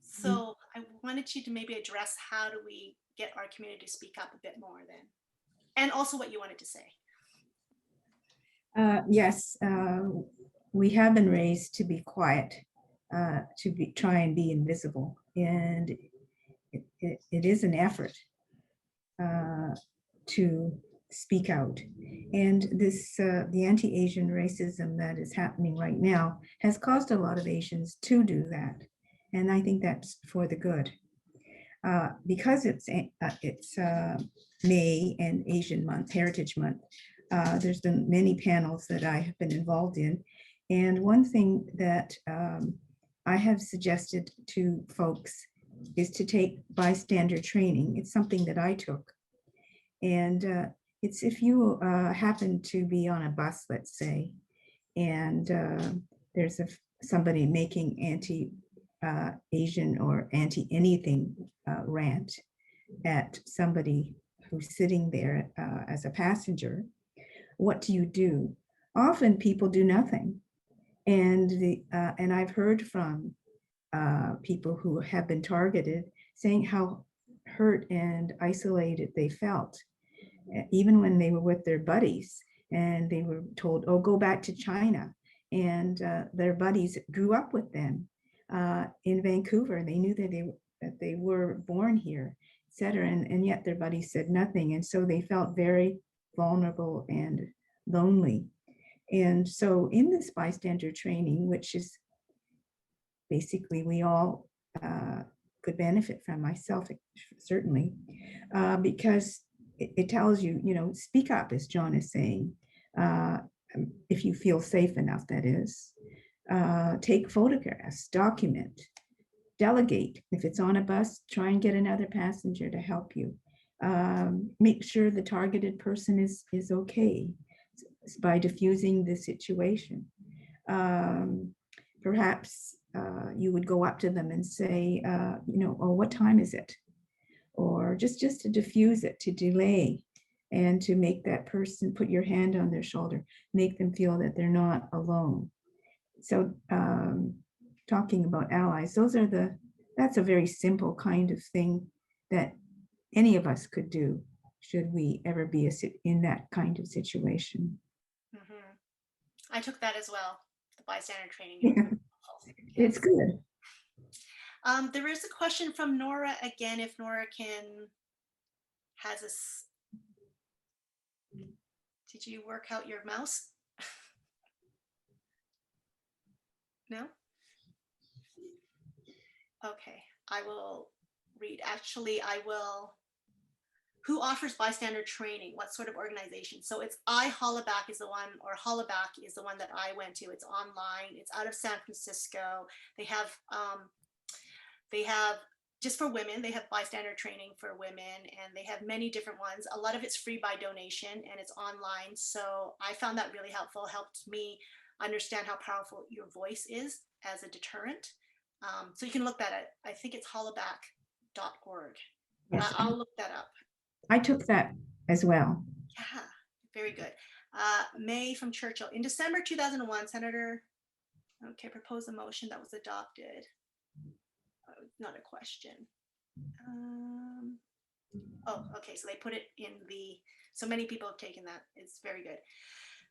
So I wanted you to maybe address how do we get our community to speak up a bit more then, and also what you wanted to say. Yes, we have been raised to be quiet, try and be invisible, and it is an effort to speak out. And this, the anti-Asian racism that is happening right now has caused a lot of Asians to do that. And I think that's for the good. Because it's May and Asian Month, Heritage Month, there's been many panels that I have been involved in. And one thing that I have suggested to folks is to take bystander training. It's something that I took. And it's if you happen to be on a bus, let's say, and there's somebody making anti-Asian or anti-anything rant at somebody who's sitting there as a passenger, what do? Often people do nothing. And I've heard from people who have been targeted saying how hurt and isolated they felt, even when they were with their buddies and they were told, oh, go back to China. And their buddies grew up with them in Vancouver. They knew that they were born here, et cetera. And yet their buddies said nothing. And so they felt very vulnerable and lonely. And so in this bystander training, which is basically we all could benefit from, myself certainly, because it tells you, you know, speak up, as John is saying, if you feel safe enough, that is. Take photographs, document, delegate. If it's on a bus, try and get another passenger to help you. Make sure the targeted person is okay by diffusing the situation. Perhaps you would go up to them and say, you know, oh, what time is it? Or just to diffuse it, to delay, and to make that person put your hand on their shoulder, make them feel that they're not alone. So talking about allies, that's a very simple kind of thing that any of us could do should we ever be in that kind of situation. I took that as well, the bystander training. Yeah. It's good. There is a question from Nora again, if Nora has us. Did you work out your mouse? No? Okay, I will read. Actually, I will. Who offers bystander training? What sort of organization? So it's Hollaback is the one, or Hollaback is the one that I went to. It's online. It's out of San Francisco. They have just for women. They have bystander training for women, and they have many different ones. A lot of it's free by donation, and it's online. So I found that really helpful. Helped me understand how powerful your voice is as a deterrent. So you can look that up. I think it's hollaback.org. Yes, I'll look that up. I took that as well. Yeah, very good. May from Churchill. In December 2001, Senator, proposed a motion that was adopted. Not a question. So they put it in so many people have taken that. It's very good.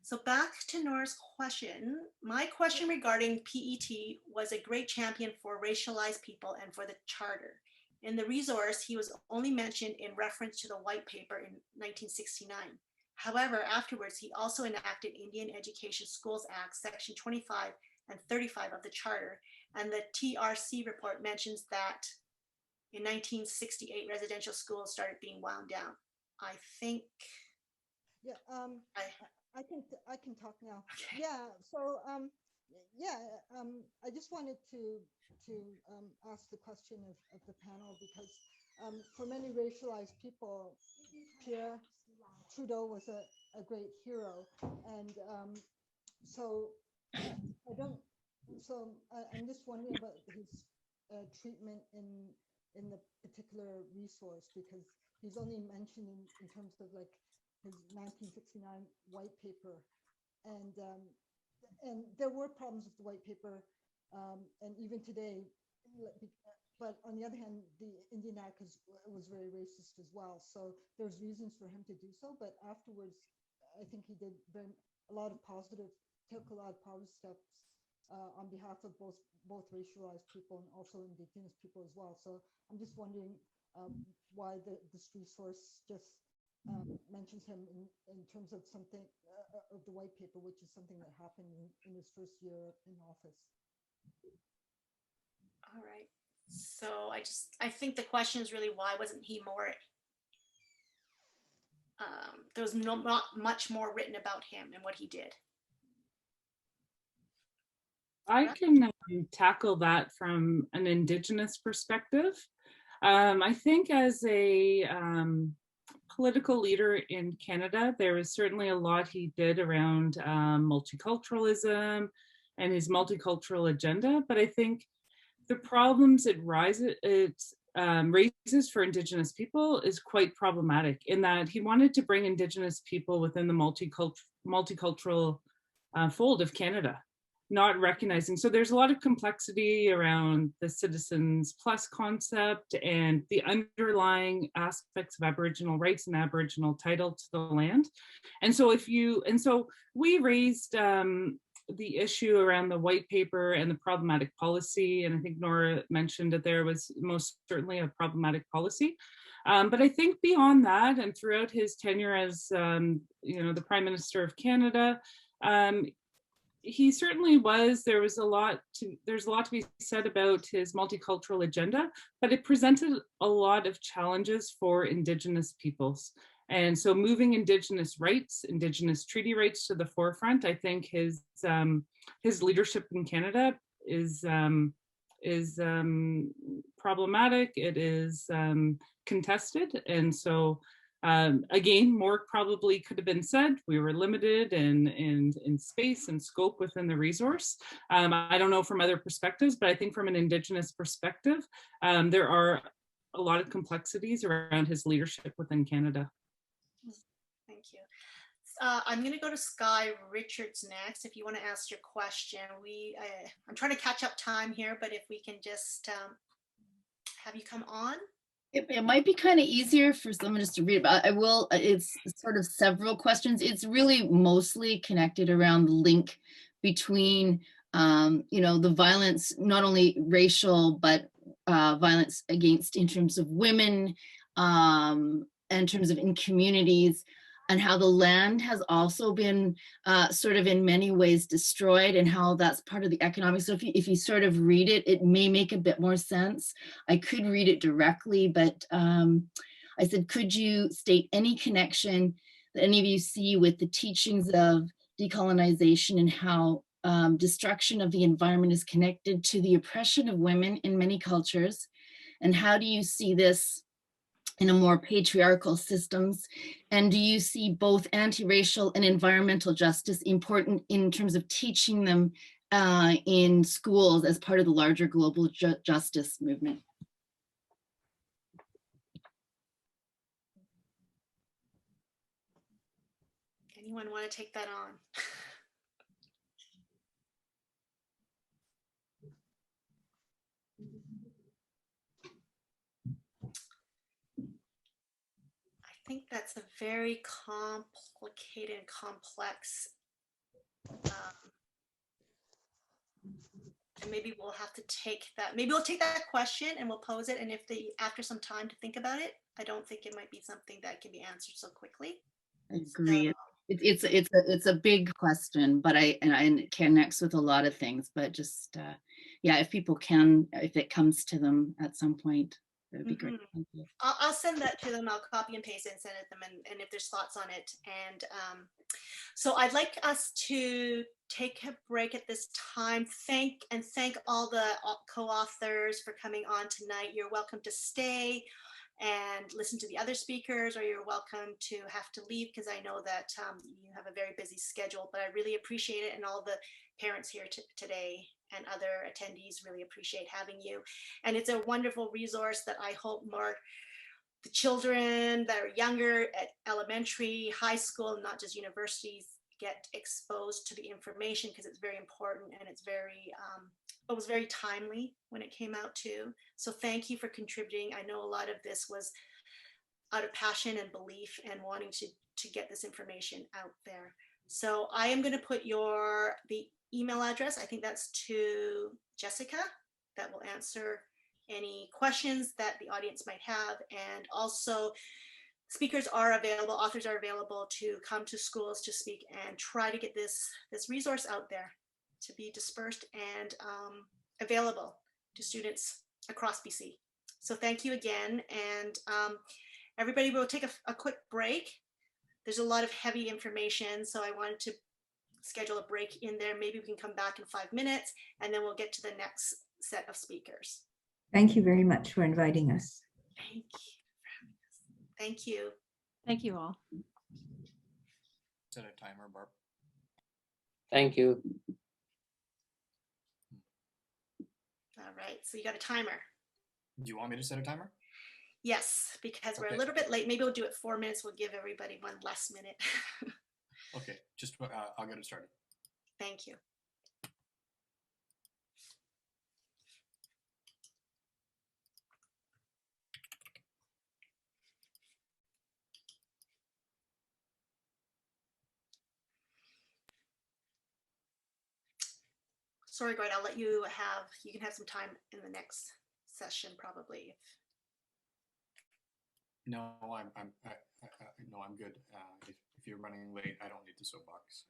So back to Nora's question. My question regarding PET was a great champion for racialized people and for the charter. In the resource, he was only mentioned in reference to the white paper in 1969. However, afterwards, he also enacted Indian Education Schools Act, Section 25 and 35 of the charter, and the TRC report mentions that in 1968, residential schools started being wound down. I think Yeah, I can talk now. Okay. Yeah, so yeah, I just wanted to ask the question of the panel because for many racialized people, Pierre Trudeau was a great hero, and so I don't. So I'm just wondering about his treatment in the particular resource because he's only mentioned in terms of like his 1969 white paper, and there were problems with the white paper, and even today. But on the other hand, the Indian Act was very racist as well. So there's reasons for him to do so. But afterwards, I think he did took a lot of positive steps on behalf of both racialized people and also Indigenous people as well. So I'm just wondering why this resource just mentions him in terms of something of the white paper, which is something that happened in his first year in office. All right. So I think the question is really why wasn't he more, there was not much more written about him and what he did. I can tackle that from an Indigenous perspective. I think as a political leader in Canada, there was certainly a lot he did around multiculturalism and his multicultural agenda. But I think the problems it raises for Indigenous people is quite problematic in that he wanted to bring Indigenous people within the multicultural fold of Canada, not recognizing. So there's a lot of complexity around the Citizens Plus concept and the underlying aspects of Aboriginal rights and Aboriginal title to the land. And so we raised the issue around the white paper and the problematic policy. And I think Nora mentioned that there was most certainly a problematic policy. But I think beyond that, and throughout his tenure as the Prime Minister of Canada, he certainly was. There's a lot to be said about his multicultural agenda, but it presented a lot of challenges for Indigenous peoples. And so moving Indigenous rights, Indigenous treaty rights to the forefront, I think his leadership in Canada is problematic. It is contested. And so again, more probably could have been said. We were limited in space and scope within the resource. I don't know from other perspectives, but I think from an Indigenous perspective, there are a lot of complexities around his leadership within Canada. Thank you. I'm going to go to Sky Richards next. If you want to ask your question, I'm trying to catch up time here, but if we can just have you come on. It might be kind of easier for someone just to read about. It's sort of several questions. It's really mostly connected around the link between, the violence, not only racial, but violence against in terms of women, in terms of in communities, and how the land has also been sort of in many ways destroyed, and how that's part of the economics. So if you sort of read it, it may make a bit more sense. I could read it directly, but I said, could you state any connection that any of you see with the teachings of decolonization and how destruction of the environment is connected to the oppression of women in many cultures? And how do you see this in a more patriarchal systems? And do you see both anti-racial and environmental justice important in terms of teaching them in schools as part of the larger global justice movement? Anyone want to take that on? I think that's a very complicated and complex, and maybe we'll have to take that. Maybe we'll take that question and we'll pose it. And if after some time to think about it, I don't think it might be something that can be answered so quickly. I agree. So, it's a big question, but it connects with a lot of things. But just if people can, if it comes to them at some point, That'd be great. Mhm. Thank you. I'll send that to them. I'll copy and paste it and send it to them, and if there's thoughts on it. And so I'd like us to take a break at this time. Thank all the co-authors for coming on tonight. You're welcome to stay and listen to the other speakers, or you're welcome to have to leave, because I know that you have a very busy schedule, but I really appreciate it. And all the parents here today and other attendees really appreciate having you. And it's a wonderful resource that I hope more the children that are younger at elementary, high school, not just universities, get exposed to the information, because it's very important, and it's very it was very timely when it came out too. So thank you for contributing. I know a lot of this was out of passion and belief and wanting to get this information out there. So I am going to put the email address. I think that's to Jessica, that will answer any questions that the audience might have. And also, speakers are available, authors are available to come to schools to speak and try to get this resource out there to be dispersed and available to students across BC. So thank you again. And everybody, will take a quick break. There's a lot of heavy information, so I wanted to schedule a break in there. Maybe we can come back in 5 minutes, and then we'll get to the next set of speakers. Thank you very much for inviting us. Thank you. Thank you. Thank you all. Set a timer, Barb. Thank you. All right, so you got a timer. Do you want me to set a timer? Yes, because we're Okay. a little bit late. Maybe we'll do it 4 minutes. We'll give everybody one less minute. Okay, just I'll get it started. Thank you. Sorry, Gord, I'll let you can have some time in the next session probably. No, I'm good. If you're running late, I don't need the soapbox.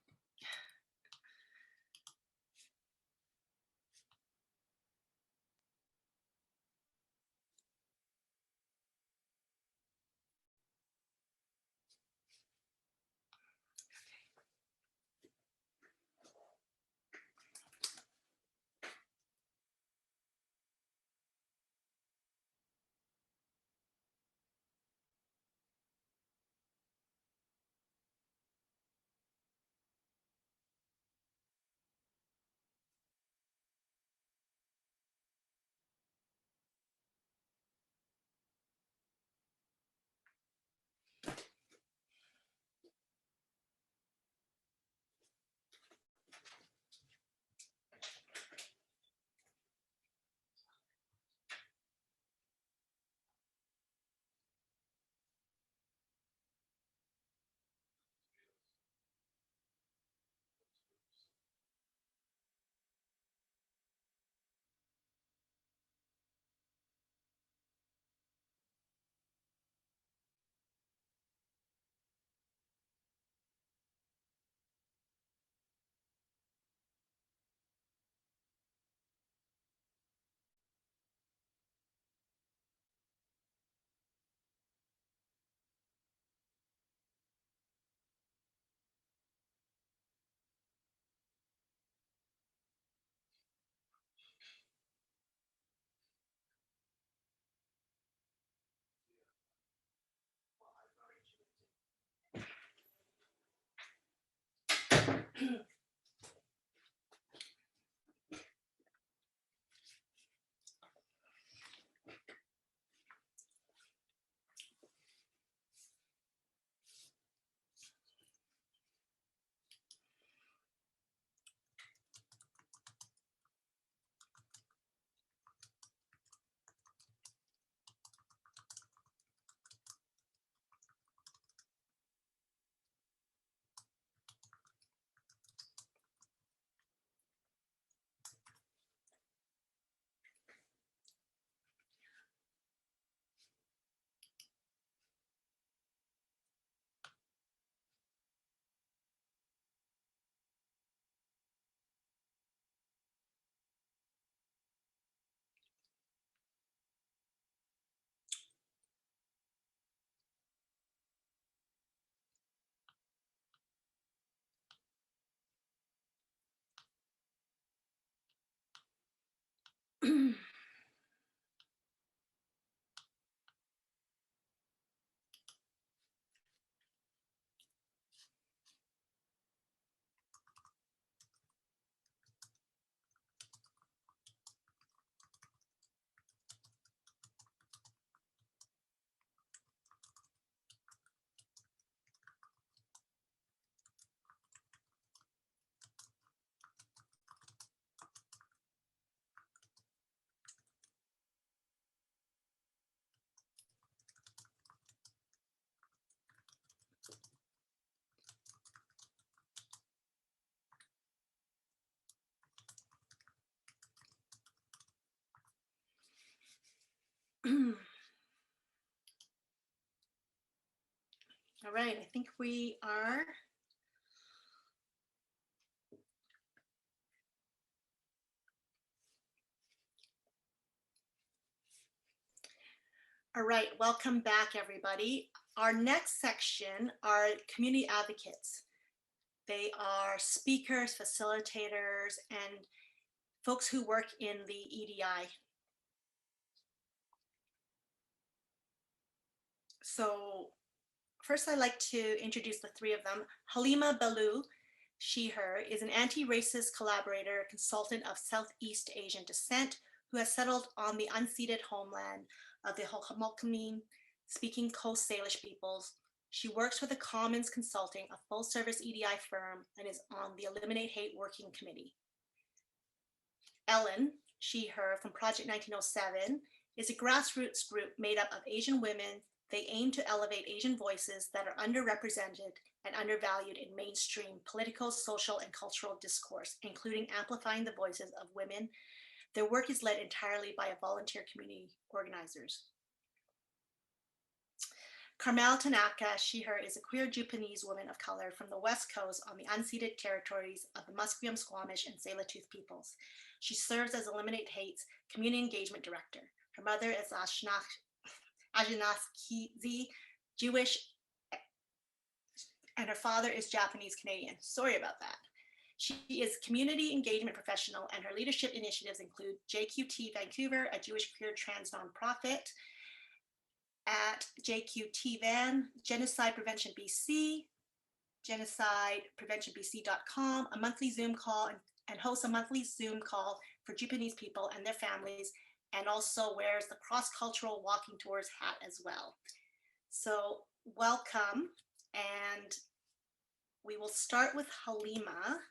All right, I think we are. All right, welcome back, everybody. Our next section are community advocates. They are speakers, facilitators, and folks who work in the EDI. So first, I'd like to introduce the three of them. Halima Belou, she, her, is an anti-racist collaborator, consultant of Southeast Asian descent, who has settled on the unceded homeland of the Ho'oponopono speaking Coast Salish peoples. She works for the Commons Consulting, a full-service EDI firm, and is on the Eliminate Hate Working Committee. Ellen, she, her, from Project 1907, is a grassroots group made up of Asian women. They aim to elevate Asian voices that are underrepresented and undervalued in mainstream political, social, and cultural discourse, including amplifying the voices of women. Their work is led entirely by volunteer community organizers. Carmel Tanaka, she, her, is a queer Japanese woman of color from the West Coast on the unceded territories of the Musqueam, Squamish, and Tsleil-Waututh peoples. She serves as Eliminate Hate's Community Engagement Director. Her mother is Ashkenazi Jewish, and her father is Japanese Canadian. Sorry about that. She is community engagement professional, and her leadership initiatives include JQT Vancouver, a Jewish queer trans nonprofit, at JQT Van, Genocide Prevention BC, genocidepreventionbc.com, a monthly Zoom call, and hosts a monthly Zoom call for Japanese people and their families, and also wears the cross-cultural Walking Tours hat as well. So welcome, and we will start with Halima,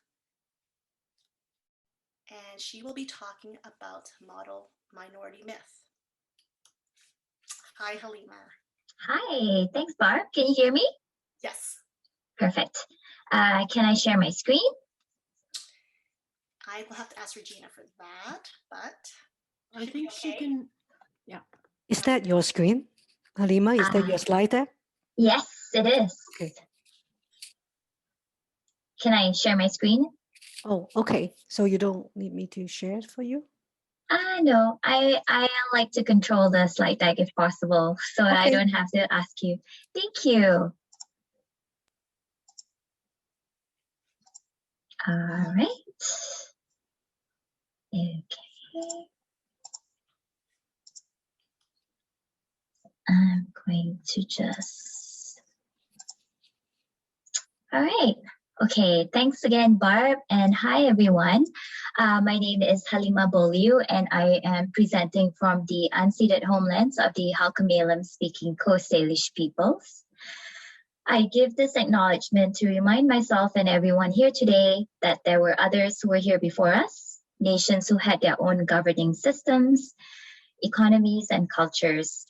and she will be talking about model minority myth. Hi, Halima. Hi, thanks, Barb. Can you hear me? Yes. Perfect. Can I share my screen? I will have to ask Regina for that, but I think she can, yeah. Is that your screen, Halima? Is that your slide there? Yes, it is. Okay. Can I share my screen? Oh, okay. So you don't need me to share it for you? No, I like to control the slide deck if possible, so that I don't have to ask you. Thank you. All right. Okay. I'm going to just, all right. Okay, thanks again, Barb, and hi, everyone. My name is Halima Boliu, and I am presenting from the unceded homelands of the Halkomelem-speaking Coast Salish peoples. I give this acknowledgement to remind myself and everyone here today that there were others who were here before us, nations who had their own governing systems, economies, and cultures,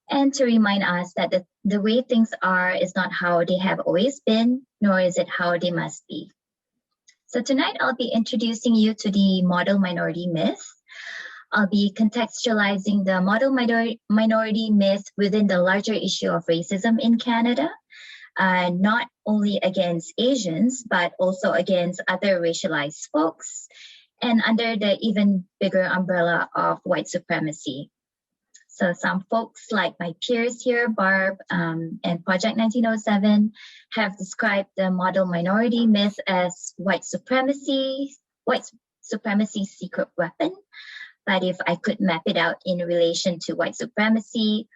and to remind us that the way things are is not how they have always been, nor is it how they must be. So tonight I'll be introducing you to the model minority myth. I'll be contextualizing the model minority myth within the larger issue of racism in Canada, not only against Asians, but also against other racialized folks, and under the even bigger umbrella of white supremacy. So some folks like my peers here, Barb and Project 1907, have described the model minority myth as white supremacy's secret weapon. But if I could map it out in relation to white supremacy,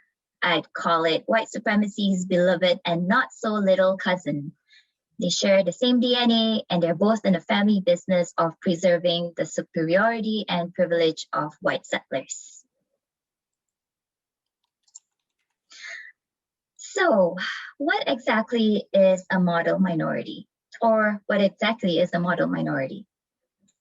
I'd call it white supremacy's beloved and not so little cousin. They share the same DNA, and they're both in the family business of preserving the superiority and privilege of white settlers. So what exactly is a model minority? Or what exactly is a model minority?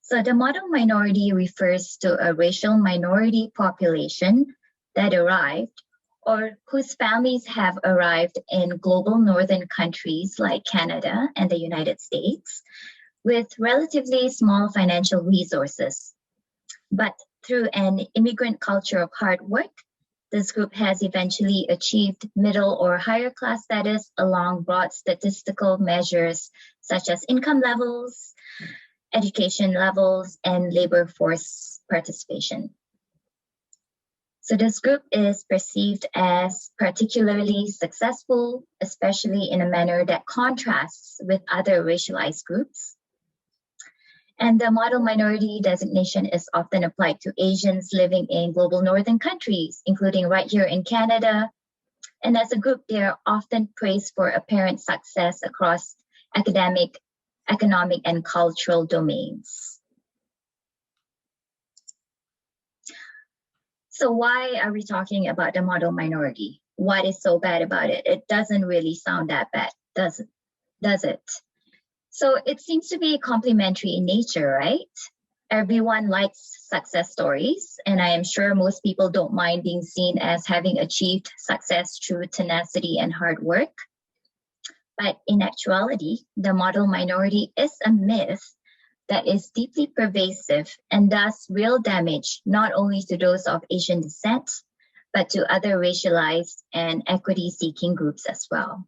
So the model minority refers to a racial minority population that arrived or whose families have arrived in global northern countries like Canada and the United States with relatively small financial resources. But through an immigrant culture of hard work, This group has eventually achieved middle or higher class status along broad statistical measures such as income levels, education levels, and labor force participation. So this group is perceived as particularly successful, especially in a manner that contrasts with other racialized groups. And the model minority designation is often applied to Asians living in global northern countries, including right here in Canada. And as a group, they are often praised for apparent success across academic, economic, and cultural domains. So why are we talking about the model minority? What is so bad about it? It doesn't really sound that bad, does it? So it seems to be complementary in nature, right? Everyone likes success stories, and I am sure most people don't mind being seen as having achieved success through tenacity and hard work. But in actuality, the model minority is a myth that is deeply pervasive and does real damage not only to those of Asian descent, but to other racialized and equity-seeking groups as well.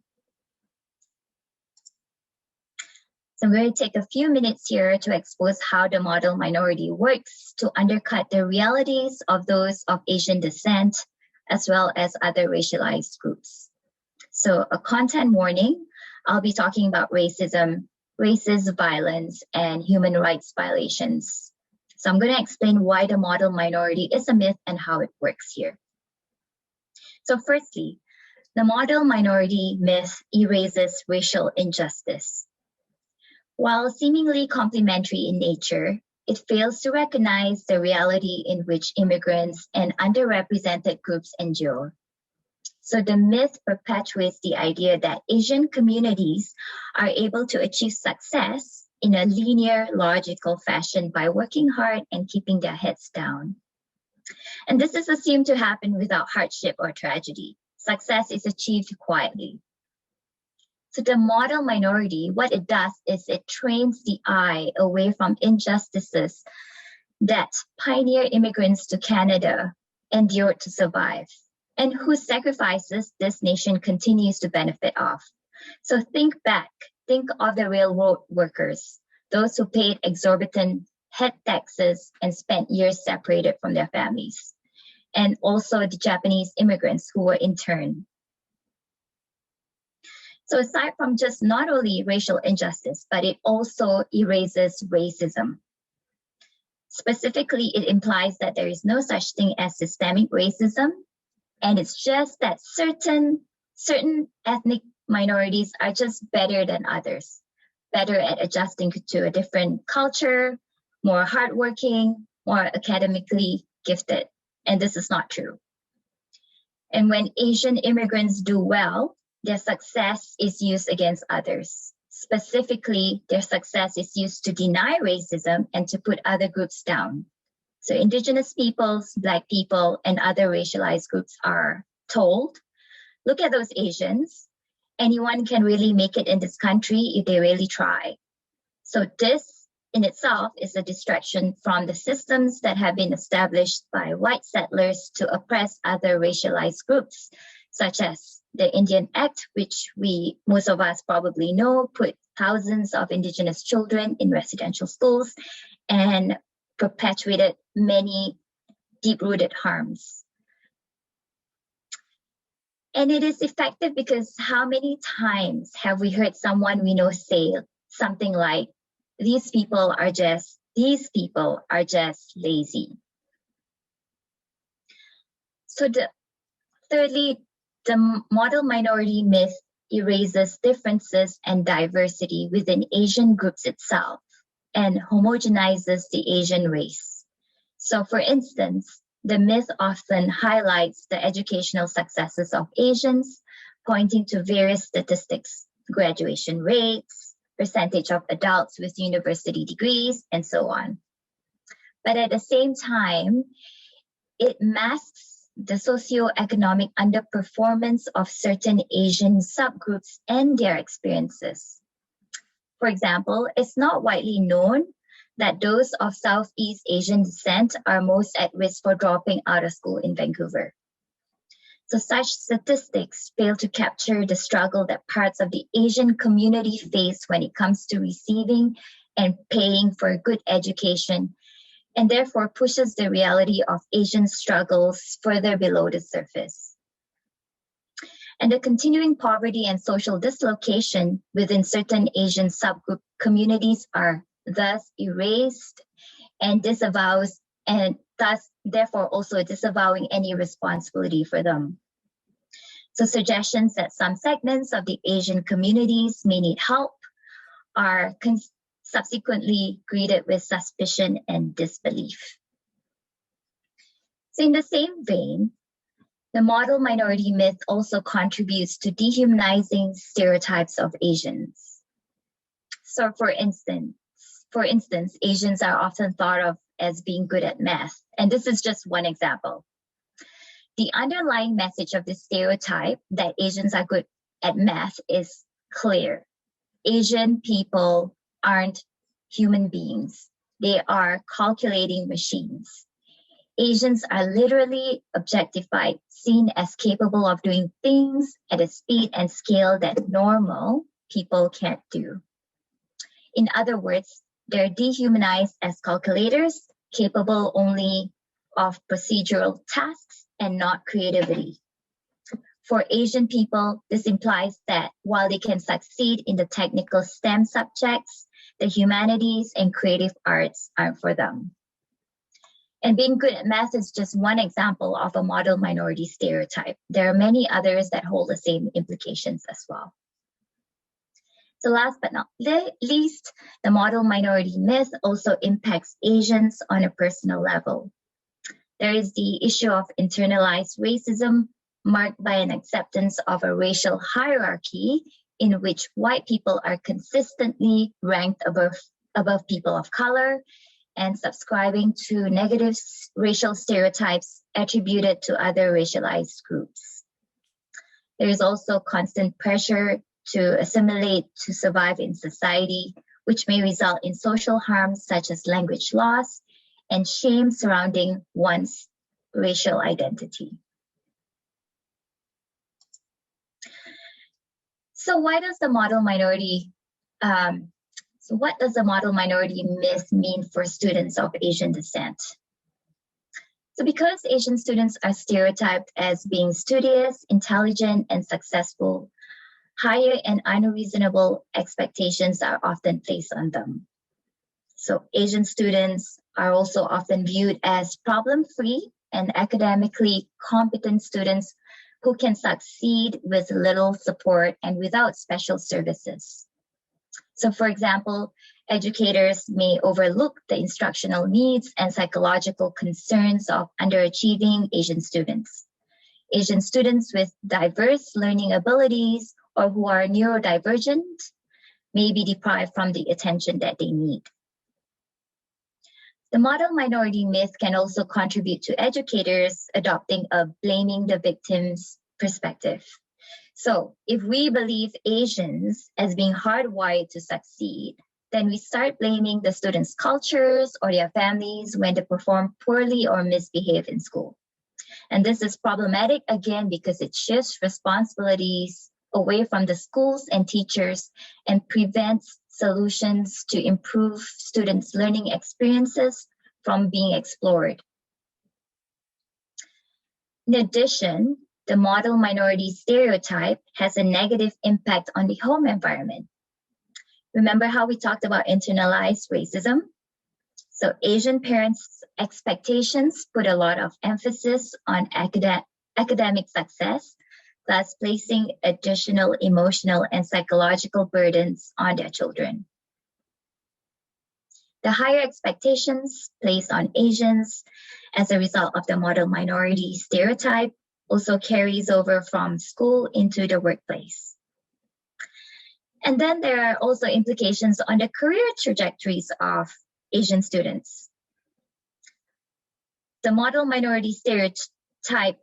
So I'm going to take a few minutes here to expose how the model minority works to undercut the realities of those of Asian descent, as well as other racialized groups. So a content warning, I'll be talking about racism, racist violence, and human rights violations. So I'm going to explain why the model minority is a myth and how it works here. So firstly, the model minority myth erases racial injustice. While seemingly complementary in nature, it fails to recognize the reality in which immigrants and underrepresented groups endure. So the myth perpetuates the idea that Asian communities are able to achieve success in a linear, logical fashion by working hard and keeping their heads down. And this is assumed to happen without hardship or tragedy. Success is achieved quietly. So the model minority, what it does is it trains the eye away from injustices that pioneer immigrants to Canada endured to survive, and whose sacrifices this nation continues to benefit of. So think back, think of the railroad workers, those who paid exorbitant head taxes and spent years separated from their families, and also the Japanese immigrants who were interned. So aside from just not only racial injustice, but it also erases racism. Specifically, it implies that there is no such thing as systemic racism, and it's just that certain ethnic minorities are just better than others, better at adjusting to a different culture, more hardworking, more academically gifted, and this is not true. And when Asian immigrants do well, their success is used against others. Specifically, their success is used to deny racism and to put other groups down. So Indigenous peoples, Black people, and other racialized groups are told, look at those Asians. Anyone can really make it in this country if they really try. So this in itself is a distraction from the systems that have been established by white settlers to oppress other racialized groups, such as the Indian Act, which most of us probably know, put thousands of Indigenous children in residential schools and perpetuated many deep-rooted harms. And it is effective because how many times have we heard someone we know say something like, these people are just lazy. So thirdly, the model minority myth erases differences and diversity within Asian groups itself and homogenizes the Asian race. So for instance, the myth often highlights the educational successes of Asians, pointing to various statistics, graduation rates, percentage of adults with university degrees, and so on. But at the same time, it masks the socioeconomic underperformance of certain Asian subgroups and their experiences. For example, it's not widely known that those of Southeast Asian descent are most at risk for dropping out of school in Vancouver. So such statistics fail to capture the struggle that parts of the Asian community face when it comes to receiving and paying for good education, and therefore pushes the reality of Asian struggles further below the surface. And the continuing poverty and social dislocation within certain Asian subgroup communities are thus erased and disavows, and thus therefore also disavowing any responsibility for them. So suggestions that some segments of the Asian communities may need help are subsequently greeted with suspicion and disbelief. So in the same vein, the model minority myth also contributes to dehumanizing stereotypes of Asians. So for instance, Asians are often thought of as being good at math, and this is just one example. The underlying message of the stereotype that Asians are good at math is clear. Asian people aren't human beings. They are calculating machines. Asians are literally objectified, seen as capable of doing things at a speed and scale that normal people can't do. In other words, they're dehumanized as calculators, capable only of procedural tasks and not creativity. For Asian people, this implies that while they can succeed in the technical STEM subjects, the humanities and creative arts aren't for them. And being good at math is just one example of a model minority stereotype. There are many others that hold the same implications as well. So last but not least, the model minority myth also impacts Asians on a personal level. There is the issue of internalized racism, marked by an acceptance of a racial hierarchy in which white people are consistently ranked above people of color, and subscribing to negative racial stereotypes attributed to other racialized groups. There is also constant pressure to assimilate to survive in society, which may result in social harms such as language loss and shame surrounding one's racial identity. So what does the model minority myth mean for students of Asian descent? So because Asian students are stereotyped as being studious, intelligent, and successful, higher and unreasonable expectations are often placed on them. So Asian students are also often viewed as problem-free and academically competent students who can succeed with little support and without special services. So for example, educators may overlook the instructional needs and psychological concerns of underachieving Asian students. Asian students with diverse learning abilities or who are neurodivergent may be deprived from the attention that they need. The model minority myth can also contribute to educators adopting a blaming the victims perspective. So if we believe Asians as being hardwired to succeed, then we start blaming the students' cultures or their families when they perform poorly or misbehave in school. And this is problematic again because it shifts responsibilities away from the schools and teachers and prevents solutions to improve students' learning experiences from being explored. In addition, the model minority stereotype has a negative impact on the home environment. Remember how we talked about internalized racism? So Asian parents' expectations put a lot of emphasis on academic success, thus placing additional emotional and psychological burdens on their children. The higher expectations placed on Asians as a result of the model minority stereotype also carries over from school into the workplace. And then there are also implications on the career trajectories of Asian students. The model minority stereotype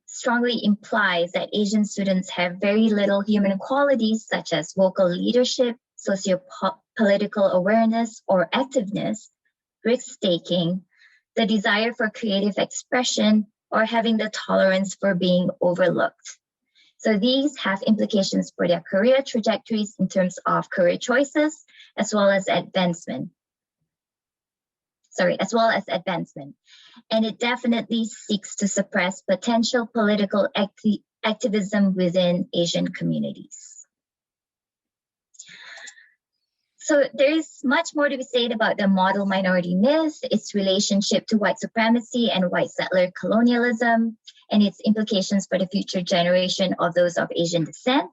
strongly implies that Asian students have very little human qualities such as vocal leadership, socio-political awareness or activeness, risk-taking, the desire for creative expression, or having the tolerance for being overlooked. So these have implications for their career trajectories in terms of career choices, as well as advancement. And it definitely seeks to suppress potential political activism within Asian communities. So there is much more to be said about the model minority myth, its relationship to white supremacy and white settler colonialism, and its implications for the future generation of those of Asian descent.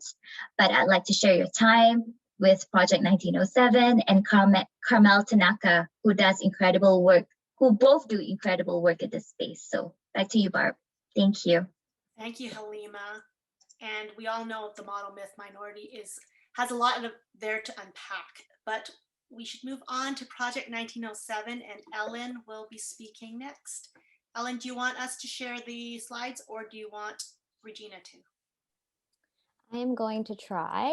But I'd like to share your time with Project 1907 and Carmel Tanaka, who does incredible work, who both do incredible work at this space. So back to you, Barb. Thank you. Thank you, Halima. And we all know the model myth minority has a lot there to unpack, but we should move on to Project 1907, and Ellen will be speaking next. Ellen, do you want us to share the slides, or do you want Regina to? I am going to try.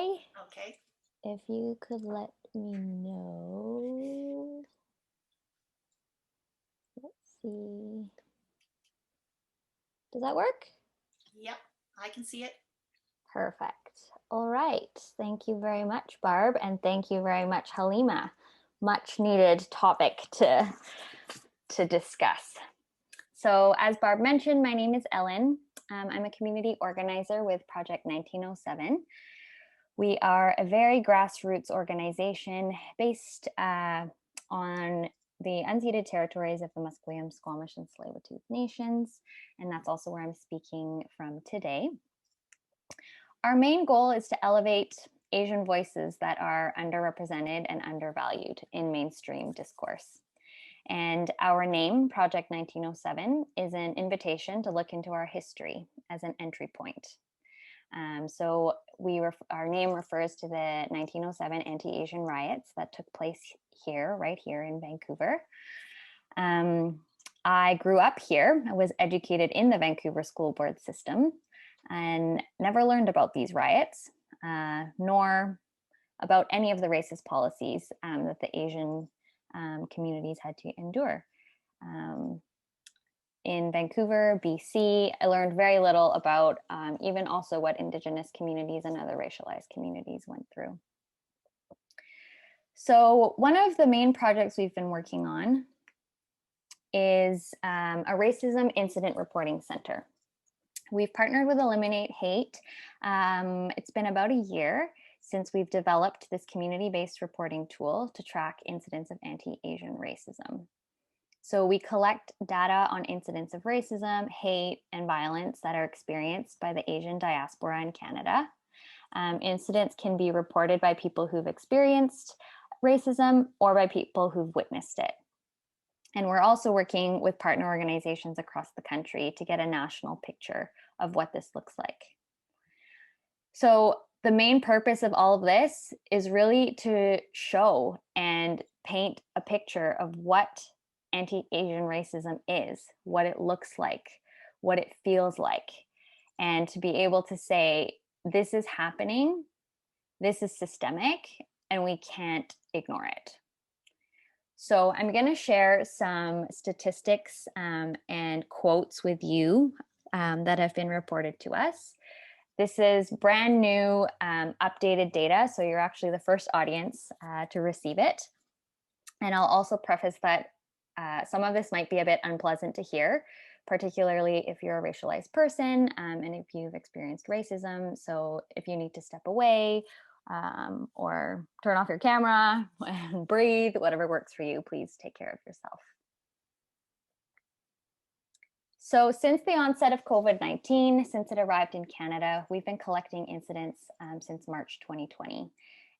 Okay. If you could let me know. Let's see. Does that work? Yep, I can see it. Perfect. All right. Thank you very much, Barb, and thank you very much, Halima. Much needed topic to discuss. So as Barb mentioned, my name is Ellen. I'm a community organizer with Project 1907. We are a very grassroots organization based on the unceded territories of the Musqueam, Squamish, and Tsleil-Waututh nations, and that's also where I'm speaking from today. Our main goal is to elevate Asian voices that are underrepresented and undervalued in mainstream discourse. And our name, Project 1907, is an invitation to look into our history as an entry point. So our name refers to the 1907 anti-Asian riots that took place right here in Vancouver. I grew up here. I was educated in the Vancouver school board system and never learned about these riots, nor about any of the racist policies that the Asian communities had to endure. In Vancouver, BC, I learned very little about even also what Indigenous communities and other racialized communities went through. So one of the main projects we've been working on is a racism incident reporting center. We've partnered with Eliminate Hate. It's been about a year since we've developed this community-based reporting tool to track incidents of anti-Asian racism. So we collect data on incidents of racism, hate, and violence that are experienced by the Asian diaspora in Canada. Incidents can be reported by people who've experienced racism or by people who've witnessed it. And we're also working with partner organizations across the country to get a national picture of what this looks like. So the main purpose of all of this is really to show and paint a picture of what anti-Asian racism is, what it looks like, what it feels like, and to be able to say, this is happening, this is systemic, and we can't ignore it. So I'm going to share some statistics and quotes with you that have been reported to us. This is brand new updated data, so you're actually the first audience to receive it. And I'll also preface that some of this might be a bit unpleasant to hear, particularly if you're a racialized person and if you've experienced racism. So if you need to step away or turn off your camera and breathe, whatever works for you, please take care of yourself. So since the onset of COVID-19, since it arrived in Canada, we've been collecting incidents since March 2020.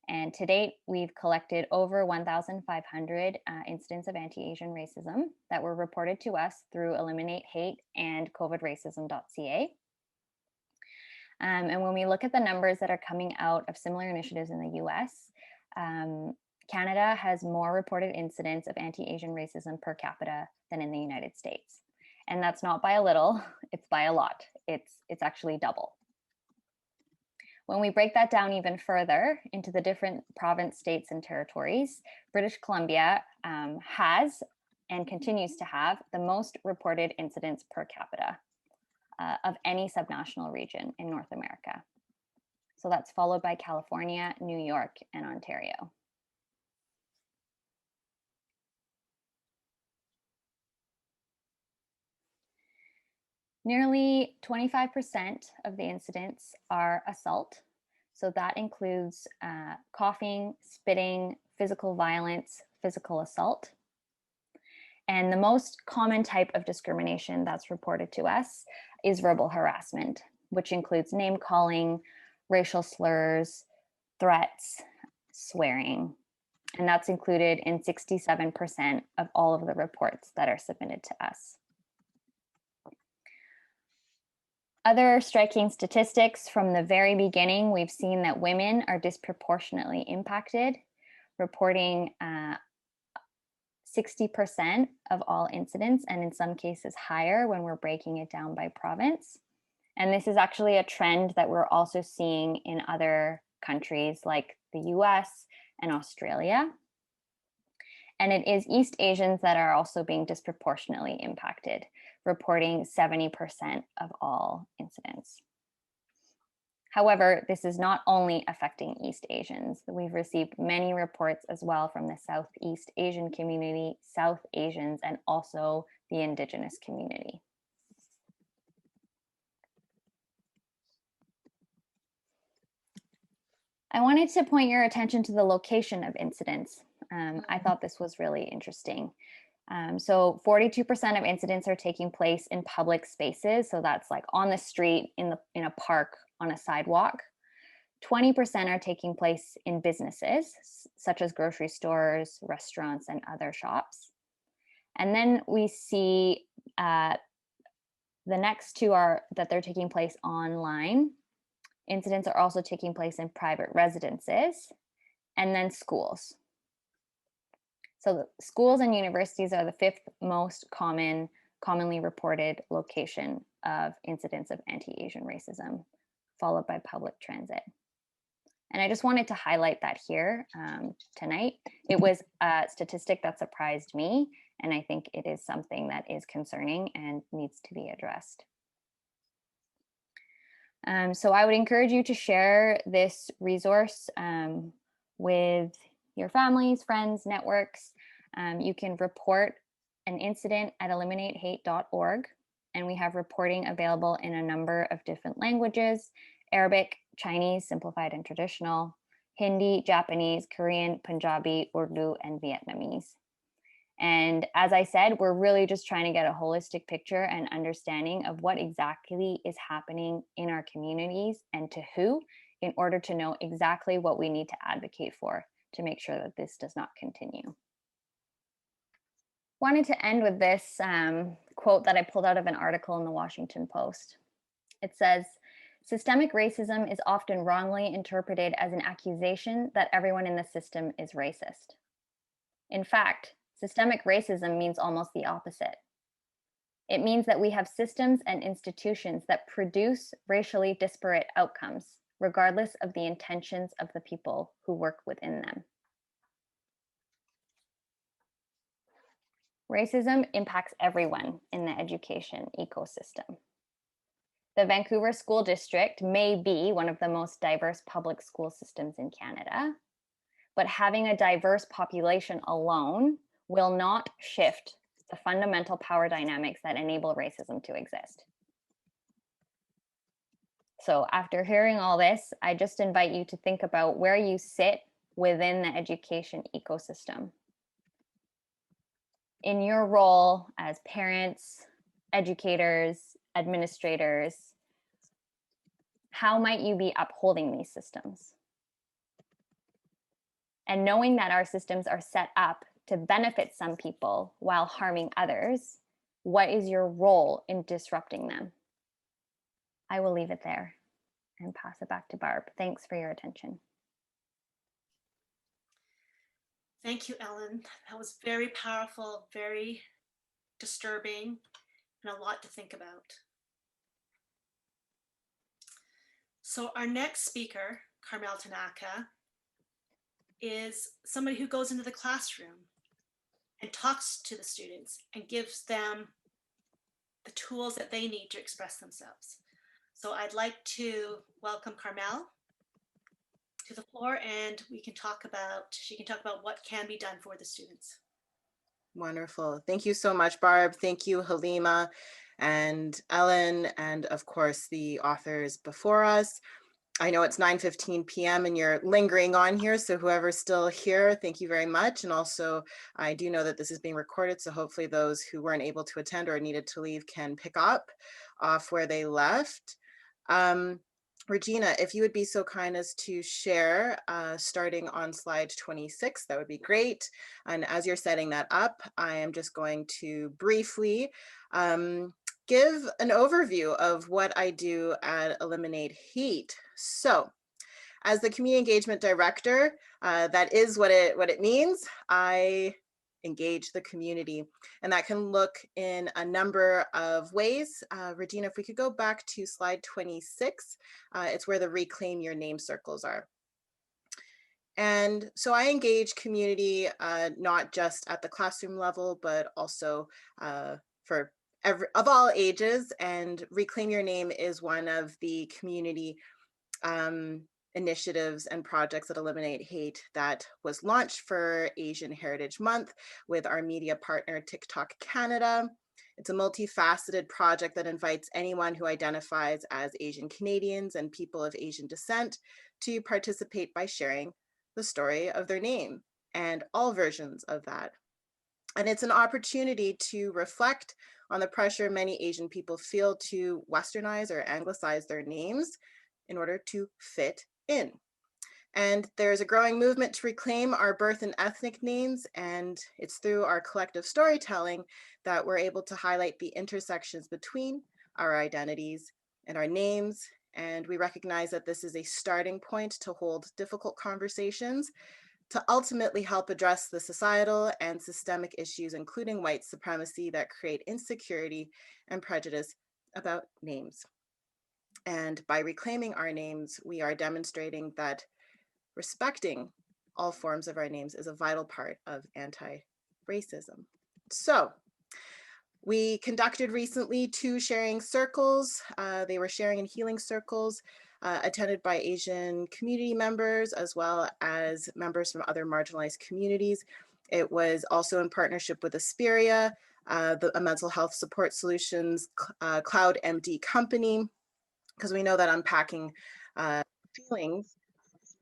And to date, we've collected over 1,500 incidents of anti-Asian racism that were reported to us through Eliminate Hate and covidracism.ca. And when we look at the numbers that are coming out of similar initiatives in the US, Canada has more reported incidents of anti-Asian racism per capita than in the United States. And that's not by a little, it's by a lot. It's actually double. When we break that down even further into the different province, states, and territories, British Columbia has and continues to have the most reported incidents per capita. of any subnational region in North America. So that's followed by California, New York, and Ontario. Nearly 25% of the incidents are assault. So that includes coughing, spitting, physical violence, physical assault. And the most common type of discrimination that's reported to us is verbal harassment, which includes name calling, racial slurs, threats, swearing. And that's included in 67% of all of the reports that are submitted to us. Other striking statistics from the very beginning, we've seen that women are disproportionately impacted, reporting 60% of all incidents, and in some cases higher when we're breaking it down by province. And this is actually a trend that we're also seeing in other countries like the US and Australia. And it is East Asians that are also being disproportionately impacted, reporting 70% of all incidents. However, this is not only affecting East Asians. We've received many reports as well from the Southeast Asian community, South Asians, and also the Indigenous community. I wanted to point your attention to the location of incidents. I thought this was really interesting. So 42% of incidents are taking place in public spaces. So that's like on the street, in a park, on a sidewalk. 20% are taking place in businesses, such as grocery stores, restaurants, and other shops. And then we see the next two are that they're taking place online. Incidents are also taking place in private residences, and then schools. So schools and universities are the fifth most commonly reported location of incidents of anti-Asian racism, followed by public transit. And I just wanted to highlight that here tonight. It was a statistic that surprised me, and I think it is something that is concerning and needs to be addressed. So I would encourage you to share this resource with your families, friends, networks. You can report an incident at eliminatehate.org, and we have reporting available in a number of different languages: Arabic, Chinese, simplified and traditional, Hindi, Japanese, Korean, Punjabi, Urdu, and Vietnamese. And as I said, we're really just trying to get a holistic picture and understanding of what exactly is happening in our communities and to who, in order to know exactly what we need to advocate for to make sure that this does not continue. Wanted to end with this quote that I pulled out of an article in the Washington Post. It says, "Systemic racism is often wrongly interpreted as an accusation that everyone in the system is racist. In fact, systemic racism means almost the opposite. It means that we have systems and institutions that produce racially disparate outcomes, regardless of the intentions of the people who work within them." Racism impacts everyone in the education ecosystem. The Vancouver School District may be one of the most diverse public school systems in Canada, but having a diverse population alone will not shift the fundamental power dynamics that enable racism to exist. So after hearing all this, I just invite you to think about where you sit within the education ecosystem. In your role as parents, educators, administrators, how might you be upholding these systems? And knowing that our systems are set up to benefit some people while harming others, what is your role in disrupting them? I will leave it there and pass it back to Barb. Thanks for your attention. Thank you, Ellen. That was very powerful, very disturbing, and a lot to think about. So our next speaker, Carmel Tanaka, is somebody who goes into the classroom and talks to the students and gives them the tools that they need to express themselves. So I'd like to welcome Carmel to the floor, and she can talk about what can be done for the students. Wonderful. Thank you so much, Barb. Thank you, Halima and Ellen, and of course the authors before us. I know it's 9:15 p.m. and you're lingering on here, so whoever's still here, thank you very much. And also, I do know that this is being recorded, so hopefully those who weren't able to attend or needed to leave can pick up off where they left. Regina, if you would be so kind as to share, starting on slide 26, that would be great. And as you're setting that up, I am just going to briefly give an overview of what I do at Eliminate Hate. So, as the community engagement director, that is what it means. I engage the community, and that can look in a number of ways. Regina, if we could go back to slide 26, it's where the Reclaim Your Name circles are. And so I engage community not just at the classroom level, but also for of all ages. And Reclaim Your Name is one of the community initiatives and projects that Eliminate Hate that was launched for Asian Heritage Month with our media partner TikTok Canada. It's a multifaceted project that invites anyone who identifies as Asian Canadians and people of Asian descent to participate by sharing the story of their name and all versions of that. And it's an opportunity to reflect on the pressure many Asian people feel to westernize or anglicize their names in order to fit in. And there's a growing movement to reclaim our birth and ethnic names, and it's through our collective storytelling that we're able to highlight the intersections between our identities and our names. And we recognize that this is a starting point to hold difficult conversations to ultimately help address the societal and systemic issues, including white supremacy, that create insecurity and prejudice about names. And by reclaiming our names, we are demonstrating that respecting all forms of our names is a vital part of anti-racism. So we conducted recently 2 sharing circles. They were sharing and healing circles attended by Asian community members as well as members from other marginalized communities. It was also in partnership with Asperia, a mental health support solutions Cloud MD company, because we know that unpacking feelings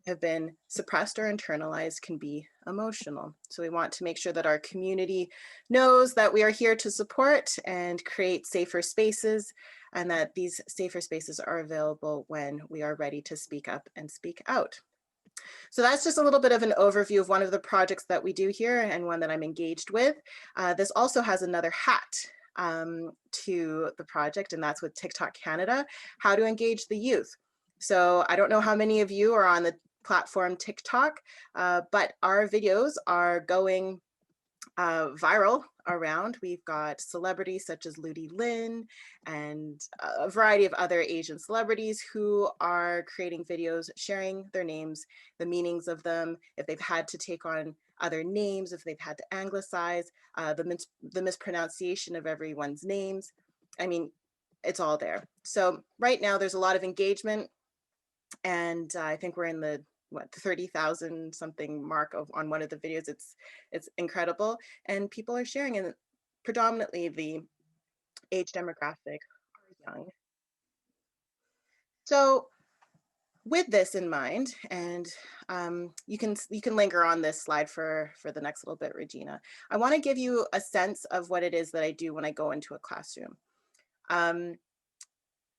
have been suppressed or internalized can be emotional. So we want to make sure that our community knows that we are here to support and create safer spaces, and that these safer spaces are available when we are ready to speak up and speak out. So that's just a little bit of an overview of one of the projects that we do here and one that I'm engaged with. This also has another hat to the project, and that's with TikTok Canada, how to engage the youth. So I don't know how many of you are on the platform TikTok, but our videos are going viral around. We've got celebrities such as Ludi Lin and a variety of other Asian celebrities who are creating videos sharing their names, the meanings of them, if they've had to take on other names, if they've had to anglicize, the mispronunciation of everyone's names. I mean, it's all there. So right now there's a lot of engagement, and I think we're in the 30,000 something mark on one of the videos. It's incredible, and people are sharing, and predominantly the age demographic are young. So with this in mind, and you can linger on this slide for the next little bit, Regina. I want to give you a sense of what it is that I do when I go into a classroom.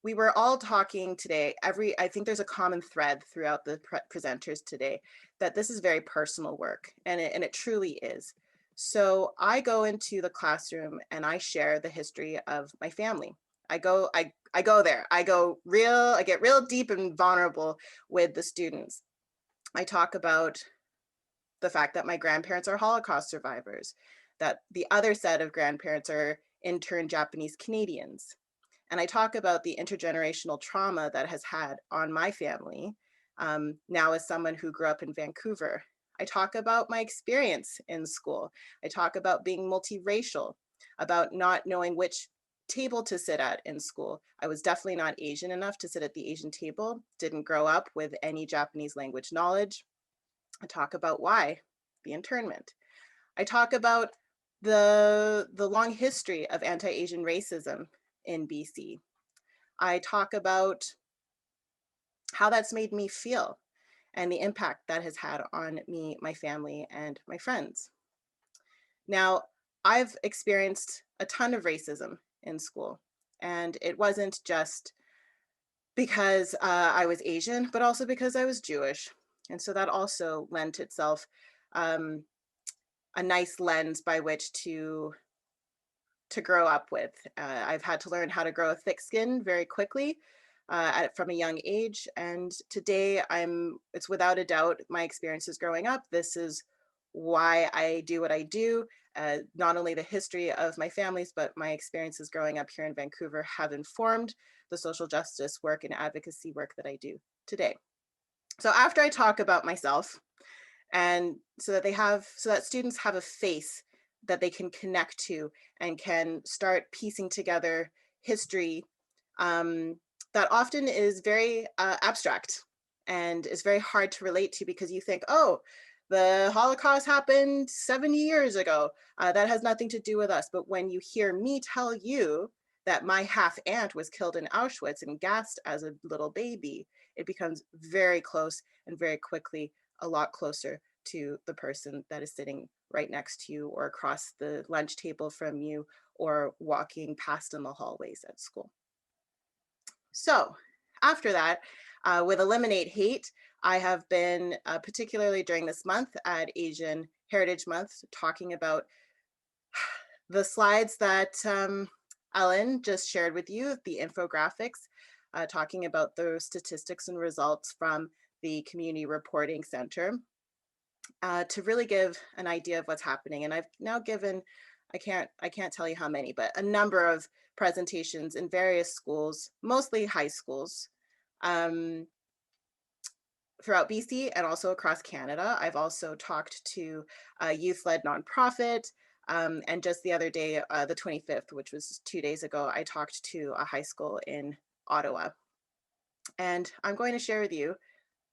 We were all talking today, I think there's a common thread throughout the presenters today, that this is very personal work, and it truly is. So I go into the classroom and I share the history of my family. I go there, I get real deep and vulnerable with the students. I talk about the fact that my grandparents are Holocaust survivors, that the other set of grandparents are intern Japanese Canadians. And I talk about the intergenerational trauma that has had on my family, now as someone who grew up in Vancouver. I talk about my experience in school. I talk about being multiracial, about not knowing which table to sit at in school. I was definitely not Asian enough to sit at the Asian table, didn't grow up with any Japanese language knowledge. I talk about why, the internment. I talk about the long history of anti-Asian racism in BC. I talk about how that's made me feel and the impact that has had on me, my family, and my friends. Now, I've experienced a ton of racism in school, and it wasn't just because I was Asian, but also because I was Jewish. And so that also lent itself a nice lens by which to grow up with. I've had to learn how to grow a thick skin very quickly from a young age. And today it's without a doubt my experiences growing up. This is why I do what I do. Not only the history of my families, but my experiences growing up here in Vancouver have informed the social justice work and advocacy work that I do today. So after I talk about myself, and so that students have a face that they can connect to and can start piecing together history that often is very abstract and is very hard to relate to, because you think, oh, the Holocaust happened 70 years ago. That has nothing to do with us. But when you hear me tell you that my half aunt was killed in Auschwitz and gassed as a little baby, it becomes very close and very quickly a lot closer to the person that is sitting right next to you or across the lunch table from you or walking past in the hallways at school. So after that, with Eliminate Hate, I have been, particularly during this month at Asian Heritage Month, talking about the slides that Ellen just shared with you, the infographics, talking about the statistics and results from the Community Reporting Center, to really give an idea of what's happening. And I've now given, I can't tell you how many, but a number of presentations in various schools, mostly high schools, throughout BC and also across Canada. I've also talked to a youth-led nonprofit, and just the other day, the 25th, which was 2 days ago, I talked to a high school in Ottawa. And I'm going to share with you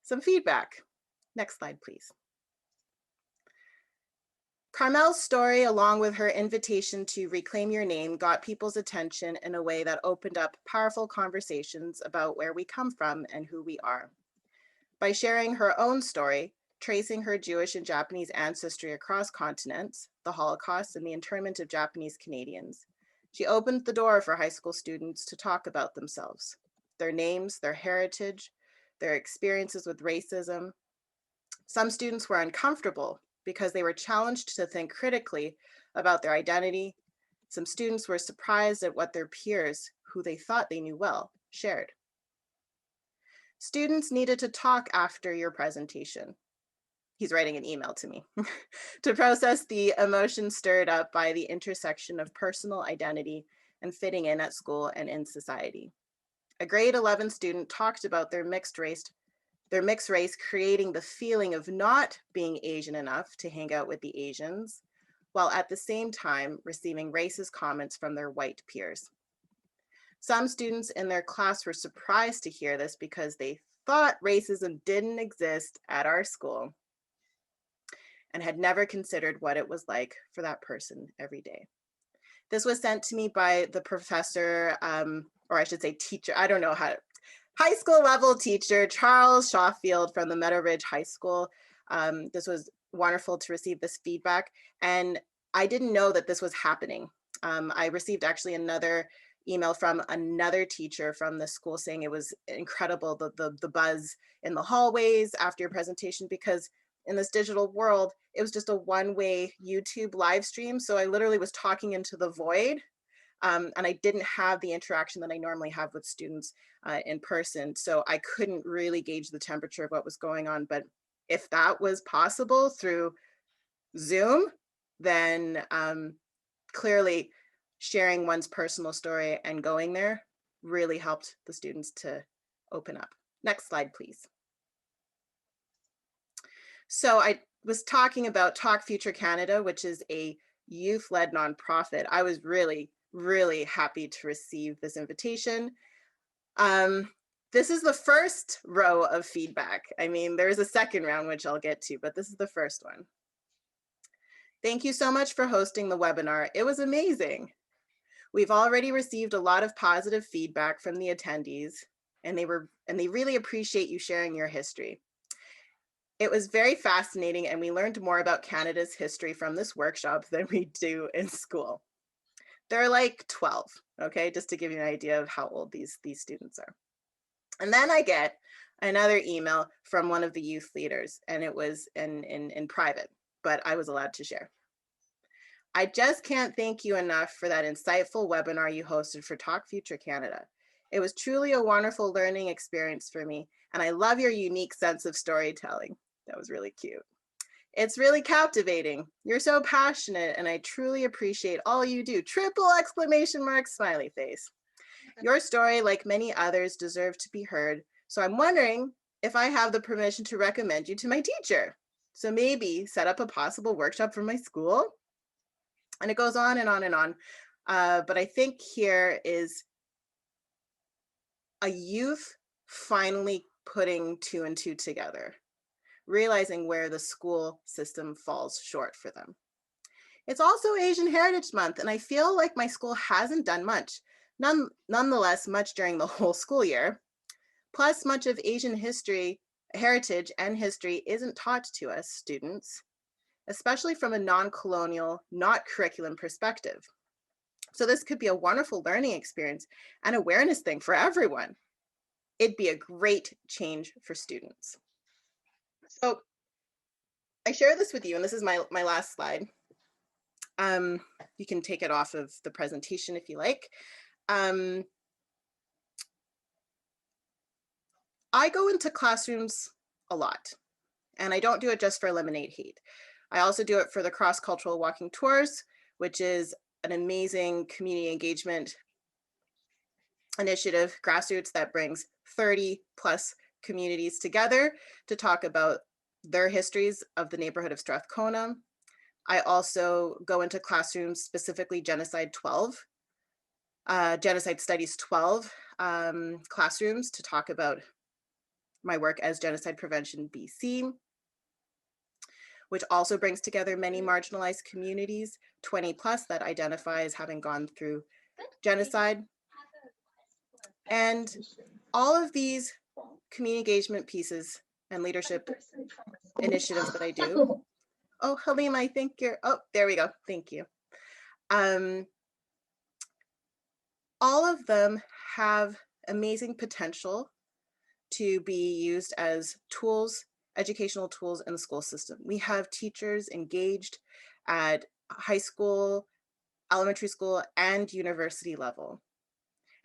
some feedback. Next slide, please. Carmel's story, along with her invitation to reclaim your name, got people's attention in a way that opened up powerful conversations about where we come from and who we are. By sharing her own story, tracing her Jewish and Japanese ancestry across continents, the Holocaust, and the internment of Japanese Canadians, she opened the door for high school students to talk about themselves, their names, their heritage, their experiences with racism. Some students were uncomfortable because they were challenged to think critically about their identity. Some students were surprised at what their peers, who they thought they knew well, shared. Students needed to talk after your presentation. He's writing an email to me to process the emotions stirred up by the intersection of personal identity and fitting in at school and in society. A grade 11 student talked about their mixed race creating the feeling of not being Asian enough to hang out with the Asians, while at the same time receiving racist comments from their white peers. Some students in their class were surprised to hear this because they thought racism didn't exist at our school and had never considered what it was like for that person every day. This was sent to me by the professor, or I should say teacher, I don't know how, high school level teacher, Charles Shawfield from the Meadow Ridge High School. This was wonderful to receive this feedback. And I didn't know that this was happening. I received actually another email from another teacher from the school saying it was incredible, the buzz in the hallways after your presentation, because in this digital world, it was just a one-way YouTube live stream. So I literally was talking into the void, and I didn't have the interaction that I normally have with students in person. So I couldn't really gauge the temperature of what was going on. But if that was possible through Zoom, then clearly sharing one's personal story and going there really helped the students to open up. Next slide, please. So I was talking about Talk Future Canada, which is a youth-led nonprofit. I was really really happy to receive this invitation. This is the first row of feedback. I mean, there's a second round, which I'll get to, but this is the first one. Thank you so much for hosting the webinar. It was amazing. We've already received a lot of positive feedback from the attendees, and they really appreciate you sharing your history. It was very fascinating, and we learned more about Canada's history from this workshop than we do in school. They're like 12, okay, just to give you an idea of how old these students are. And then I get another email from one of the youth leaders, and it was in private, but I was allowed to share. I just can't thank you enough for that insightful webinar you hosted for Talk Future Canada. It was truly a wonderful learning experience for me, and I love your unique sense of storytelling. That was really cute. It's really captivating. You're so passionate, and I truly appreciate all you do. Triple exclamation mark, smiley face. Your story, like many others, deserve to be heard. So I'm wondering if I have the permission to recommend you to my teacher. So maybe set up a possible workshop for my school. And it goes on and on and on. But I think here is a youth finally putting 2 and 2 together, realizing where the school system falls short for them. It's also Asian Heritage Month, and I feel like my school hasn't done much. Nonetheless, much during the whole school year. Plus, much of Asian history, heritage and history isn't taught to us students, especially from a non-colonial, not curriculum perspective. So this could be a wonderful learning experience and awareness thing for everyone. It'd be a great change for students. So I share this with you, and this is my last slide. You can take it off of the presentation if you like. I go into classrooms a lot, and I don't do it just for Eliminate Hate. I also do it for the cross-cultural walking tours, which is an amazing community engagement initiative, grassroots, that brings 30 plus communities together to talk about their histories of the neighborhood of Strathcona. I also go into classrooms, specifically Genocide Studies 12 classrooms, to talk about my work as Genocide Prevention BC, which also brings together many marginalized communities, 20 plus, that identify as having gone through genocide. And all of these community engagement pieces and leadership initiatives that I do. Oh, Halima, I think you're, oh, there we go. Thank you. All of them have amazing potential to be used as tools, educational tools in the school system. We have teachers engaged at high school, elementary school, and university level.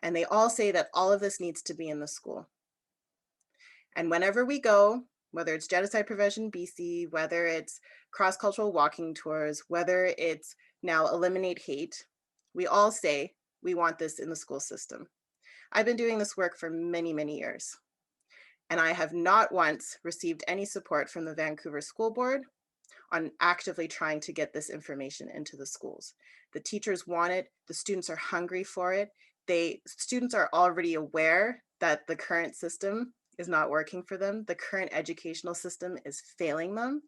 And they all say that all of this needs to be in the school. And whenever we go, whether it's Genocide Prevention BC, whether it's cross-cultural walking tours, whether it's now Eliminate Hate, we all say we want this in the school system. I've been doing this work for many, many years, and I have not once received any support from the Vancouver School Board on actively trying to get this information into the schools. The teachers want it, the students are hungry for it. Students are already aware that the current system is not working for them. The current educational system is failing them,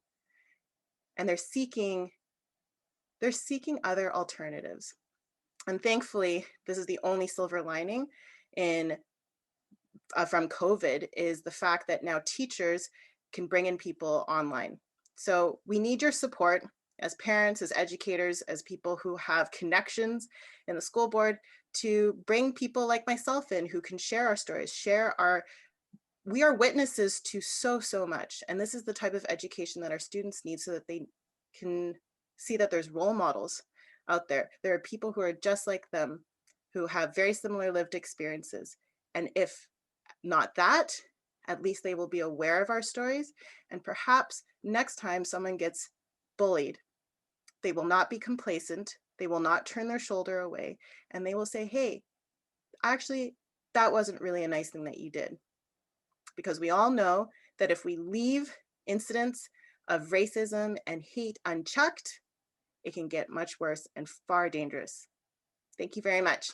and they're seeking other alternatives. And thankfully, this is the only silver lining from COVID, is the fact that now teachers can bring in people online. So we need your support as parents, as educators, as people who have connections in the school board, to bring people like myself in who can share our stories, we are witnesses to so much. And this is the type of education that our students need, so that they can see that there's role models out there. There are people who are just like them, who have very similar lived experiences. And if not that, at least they will be aware of our stories. And perhaps next time someone gets bullied, they will not be complacent. They will not turn their shoulder away, and they will say, hey, actually, that wasn't really a nice thing that you did. Because we all know that if we leave incidents of racism and hate unchecked, it can get much worse and far dangerous Thank you very much.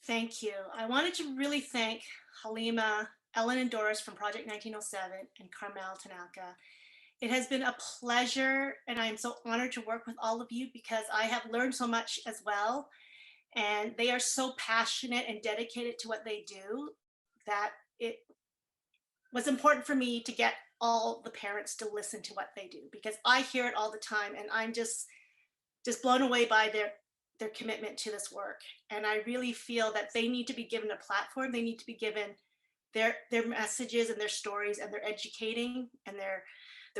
Thank you. I wanted to really thank Halima, Ellen and Doris from Project 1907, and Carmel Tanaka. It has been a pleasure, and I am so honored to work with all of you because I have learned so much as well. And they are so passionate and dedicated to what they do that it was important for me to get all the parents to listen to what they do, because I hear it all the time and I'm just blown away by their commitment to this work. And I really feel that they need to be given a platform. They need to be given their messages and their stories, and their educating and their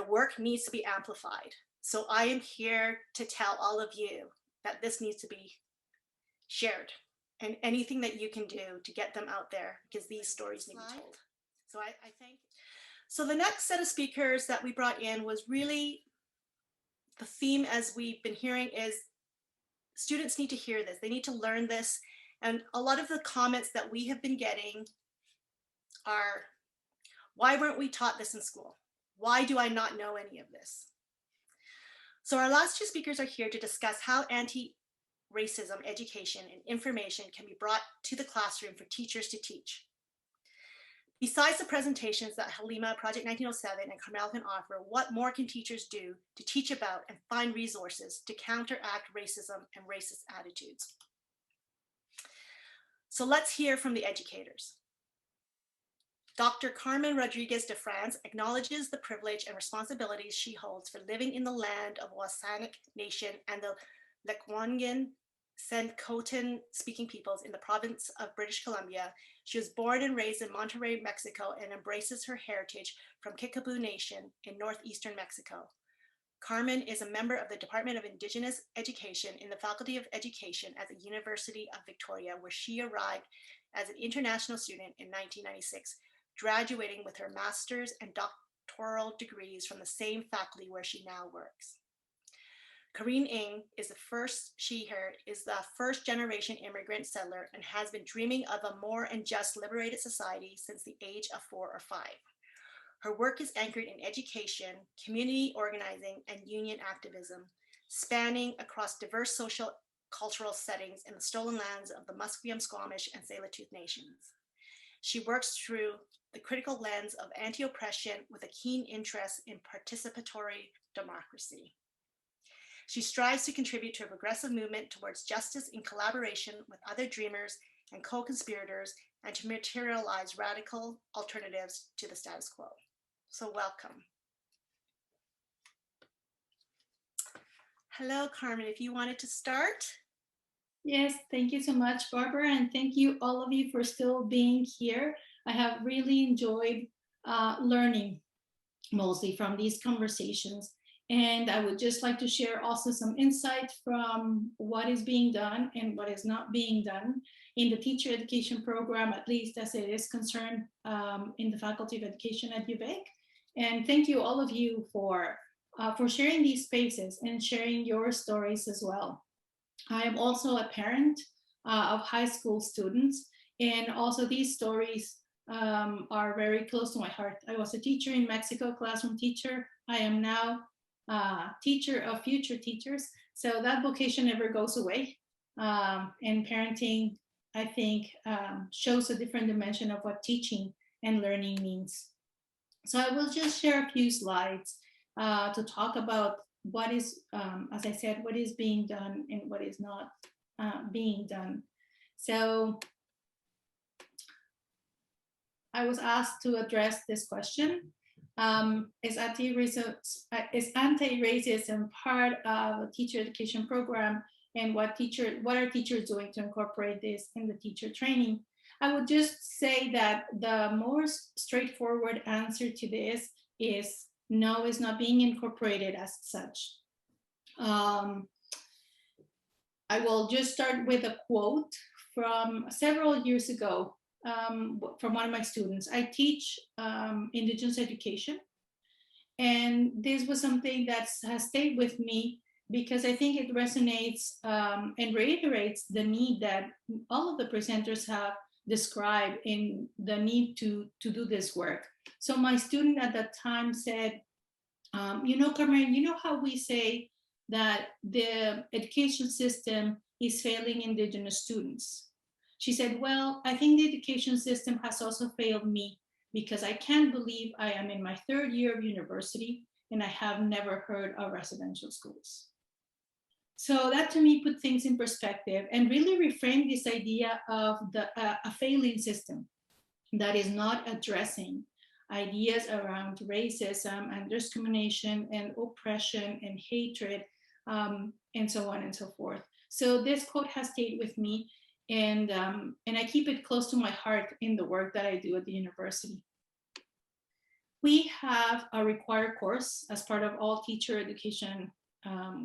work needs to be amplified. So I am here to tell all of you that this needs to be shared, and anything that you can do to get them out there, because these stories need to be told. So I thank. So the next set of speakers that we brought in was really the theme, as we've been hearing, is students need to hear this. They need to learn this. And a lot of the comments that we have been getting are, why weren't we taught this in school? Why do I not know any of this? So our last two speakers are here to discuss how anti-racism education and information can be brought to the classroom for teachers to teach. Besides the presentations that Halima, Project 1907, and Carmel can offer, what more can teachers do to teach about and find resources to counteract racism and racist attitudes? So let's hear from the educators. Dr. Carmen Rodriguez de France acknowledges the privilege and responsibilities she holds for living in the land of Wasanic Nation and the Lekwungen Sencotan speaking peoples in the province of British Columbia. She was born and raised in Monterrey, Mexico, and embraces her heritage from Kickapoo Nation in northeastern Mexico. Carmen is a member of the Department of Indigenous Education in the Faculty of Education at the University of Victoria, where she arrived as an international student in 1996, graduating with her master's and doctoral degrees from the same faculty where she now works. Karine Ng is the first generation immigrant settler and has been dreaming of a more and just liberated society since the age of 4 or 5. Her work is anchored in education, community organizing, and union activism, spanning across diverse social cultural settings in the stolen lands of the Musqueam, Squamish, and Tsleil-Waututh nations. She works through the critical lens of anti-oppression with a keen interest in participatory democracy. She strives to contribute to a progressive movement towards justice in collaboration with other dreamers and co-conspirators, and to materialize radical alternatives to the status quo. So welcome. Hello, Carmen, if you wanted to start. Yes, thank you so much, Barbara, and thank you all of you for still being here. I have really enjoyed learning mostly from these conversations. And I would just like to share also some insight from what is being done and what is not being done in the teacher education program, at least as it is concerned in the Faculty of Education at UVic. And thank you all of you for sharing these spaces and sharing your stories as well. I am also a parent of high school students, and also these stories are very close to my heart. I was a teacher in Mexico, classroom teacher. I am now teacher of future teachers. So that vocation never goes away. And parenting, I think, shows a different dimension of what teaching and learning means. So I will just share a few slides to talk about what is, as I said, what is being done and what is not being done. So I was asked to address this question. Is anti-racism part of a teacher education program, and what are teachers doing to incorporate this in the teacher training? I would just say that the more straightforward answer to this is no, it's not being incorporated as such. I will just start with a quote from several years ago from one of my students. I teach Indigenous education, and this was something that has stayed with me because I think it resonates and reiterates the need that all of the presenters have described in the need to do this work. So my student at that time said, you know, Carmen, you know how we say that the education system is failing Indigenous students. She said, well, I think the education system has also failed me because I can't believe I am in my 3rd year of university and I have never heard of residential schools. So that to me put things in perspective and really reframed this idea of a failing system that is not addressing ideas around racism and discrimination and oppression and hatred, and so on and so forth. So this quote has stayed with me, and I keep it close to my heart in the work that I do at the university. We have a required course as part of all teacher education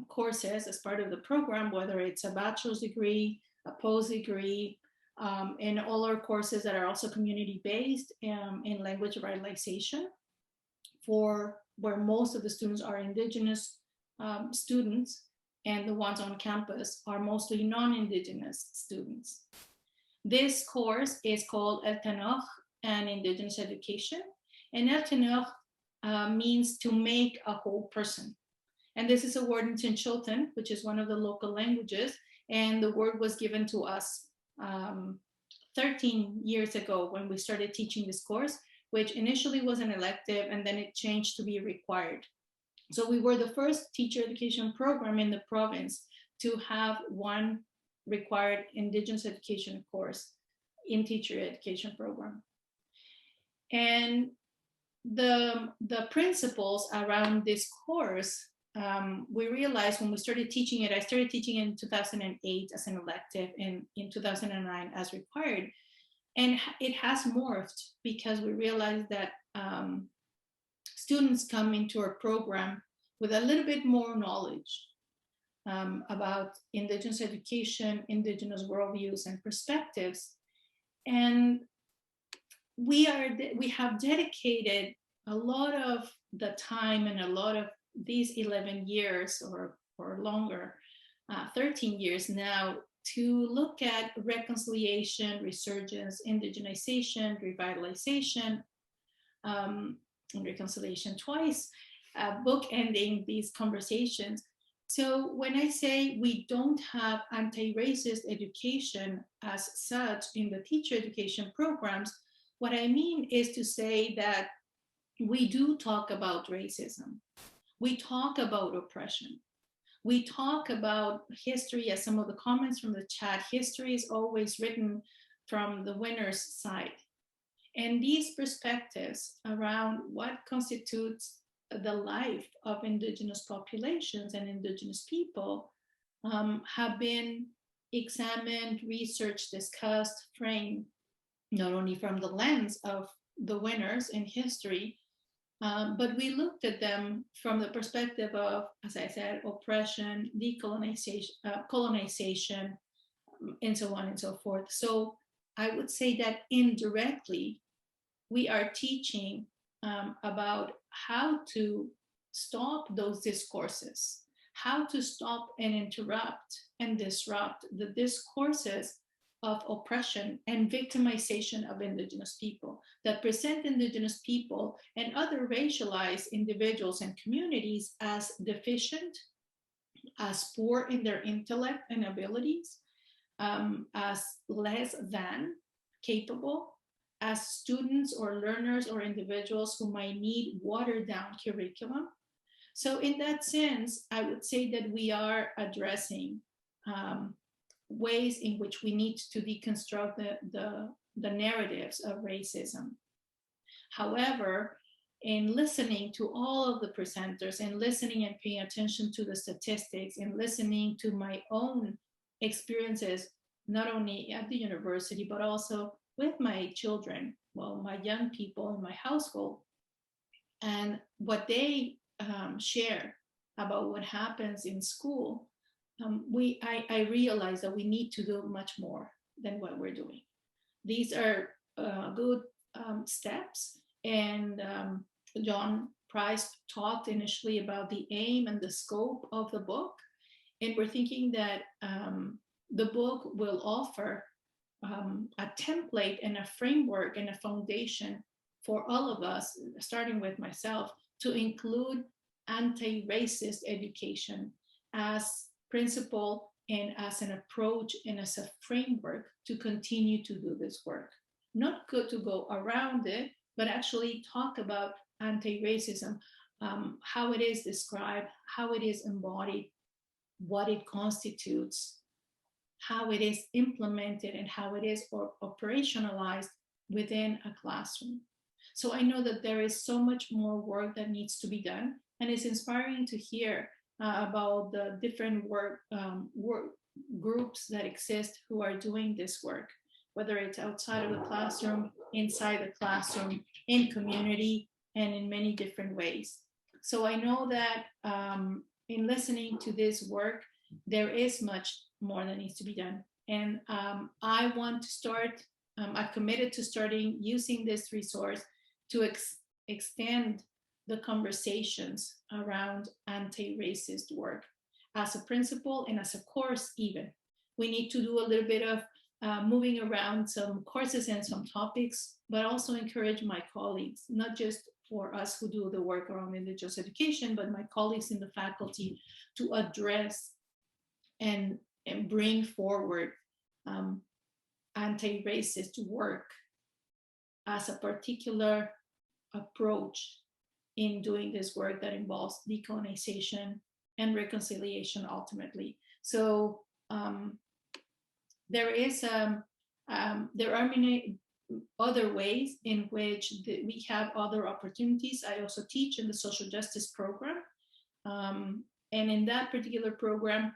courses as part of the program, whether it's a bachelor's degree, a post degree, and all our courses that are also community-based in language revitalization, for where most of the students are Indigenous students, and the ones on campus are mostly non-Indigenous students. This course is called El Tanoch and Indigenous Education, and El Tanoch means to make a whole person. And this is a word in Chinchilton, which is one of the local languages, and the word was given to us 13 years ago when we started teaching this course, which initially was an elective and then it changed to be required. So we were the first teacher education program in the province to have one required Indigenous education course in teacher education program. And the principles around this course, we realized when we started teaching it, I started teaching in 2008 as an elective and in 2009 as required. And it has morphed because we realized that students come into our program with a little bit more knowledge about Indigenous education, Indigenous worldviews and perspectives. And we have dedicated a lot of the time and a lot of these 11 years or longer, 13 years now, to look at reconciliation, resurgence, indigenization, revitalization, and reconciliation twice, bookending these conversations. So when I say we don't have anti-racist education as such in the teacher education programs, what I mean is to say that we do talk about racism. We talk about oppression. We talk about history, as some of the comments from the chat, history is always written from the winner's side. And these perspectives around what constitutes the life of Indigenous populations and Indigenous people have been examined, researched, discussed, framed, not only from the lens of the winners in history, but we looked at them from the perspective of, as I said, oppression, decolonization, colonization, and so on and so forth. So I would say that indirectly, we are teaching about how to stop those discourses, how to stop and interrupt and disrupt the discourses of oppression and victimization of Indigenous people that present Indigenous people and other racialized individuals and communities as deficient, as poor in their intellect and abilities, as less than capable, as students or learners or individuals who might need watered down curriculum. So in that sense, I would say that we are addressing ways in which we need to deconstruct the narratives of racism. However, in listening to all of the presenters and listening and paying attention to the statistics and listening to my own experiences, not only at the university, but also with my children, well, my young people in my household, and what they share about what happens in school, I realize that we need to do much more than what we're doing. These are good steps, and John Price talked initially about the aim and the scope of the book, and we're thinking that the book will offer a template and a framework and a foundation for all of us, starting with myself, to include anti-racist education as principle and as an approach and as a framework to continue to do this work. Not good to go around it, but actually talk about anti-racism, how it is described, how it is embodied, what it constitutes, how it is implemented, and how it is operationalized within a classroom. So I know that there is so much more work that needs to be done, and it's inspiring to hear about the different work groups that exist who are doing this work, whether it's outside of the classroom, inside the classroom, in community, and in many different ways. So I know that in listening to this work, there is much more that needs to be done. And I want to start, I've committed to starting using this resource to extend the conversations around anti-racist work as a principle and as a course even. We need to do a little bit of moving around some courses and some topics, but also encourage my colleagues, not just for us who do the work around indigenous education, but my colleagues in the faculty to address and bring forward anti-racist work as a particular approach in doing this work that involves decolonization and reconciliation ultimately. So there are many other ways in which we have other opportunities. I also teach in the social justice program. And in that particular program,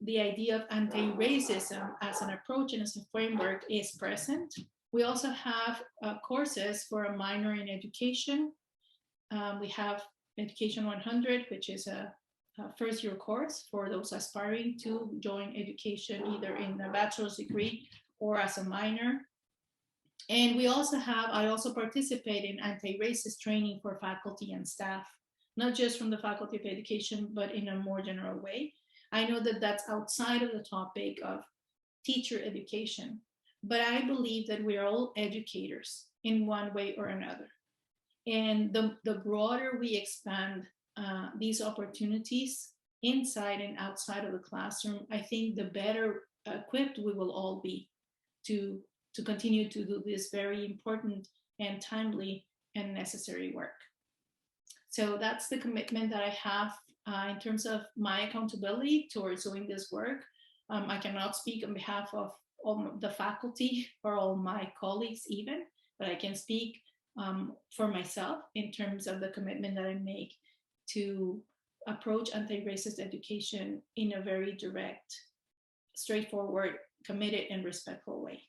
the idea of anti-racism as an approach and as a framework is present. We also have courses for a minor in education. We have Education 100, which is a first-year course for those aspiring to join education either in a bachelor's degree or as a minor. And we also have, I also participate in anti-racist training for faculty and staff, not just from the Faculty of Education, but in a more general way. I know that that's outside of the topic of teacher education, but I believe that we're all educators in one way or another. And the broader we expand these opportunities inside and outside of the classroom, I think the better equipped we will all be to continue to do this very important and timely and necessary work. So that's the commitment that I have in terms of my accountability towards doing this work. I cannot speak on behalf of all the faculty or all my colleagues even, but I can speak for myself in terms of the commitment that I make to approach anti-racist education in a very direct, straightforward, committed, and respectful way.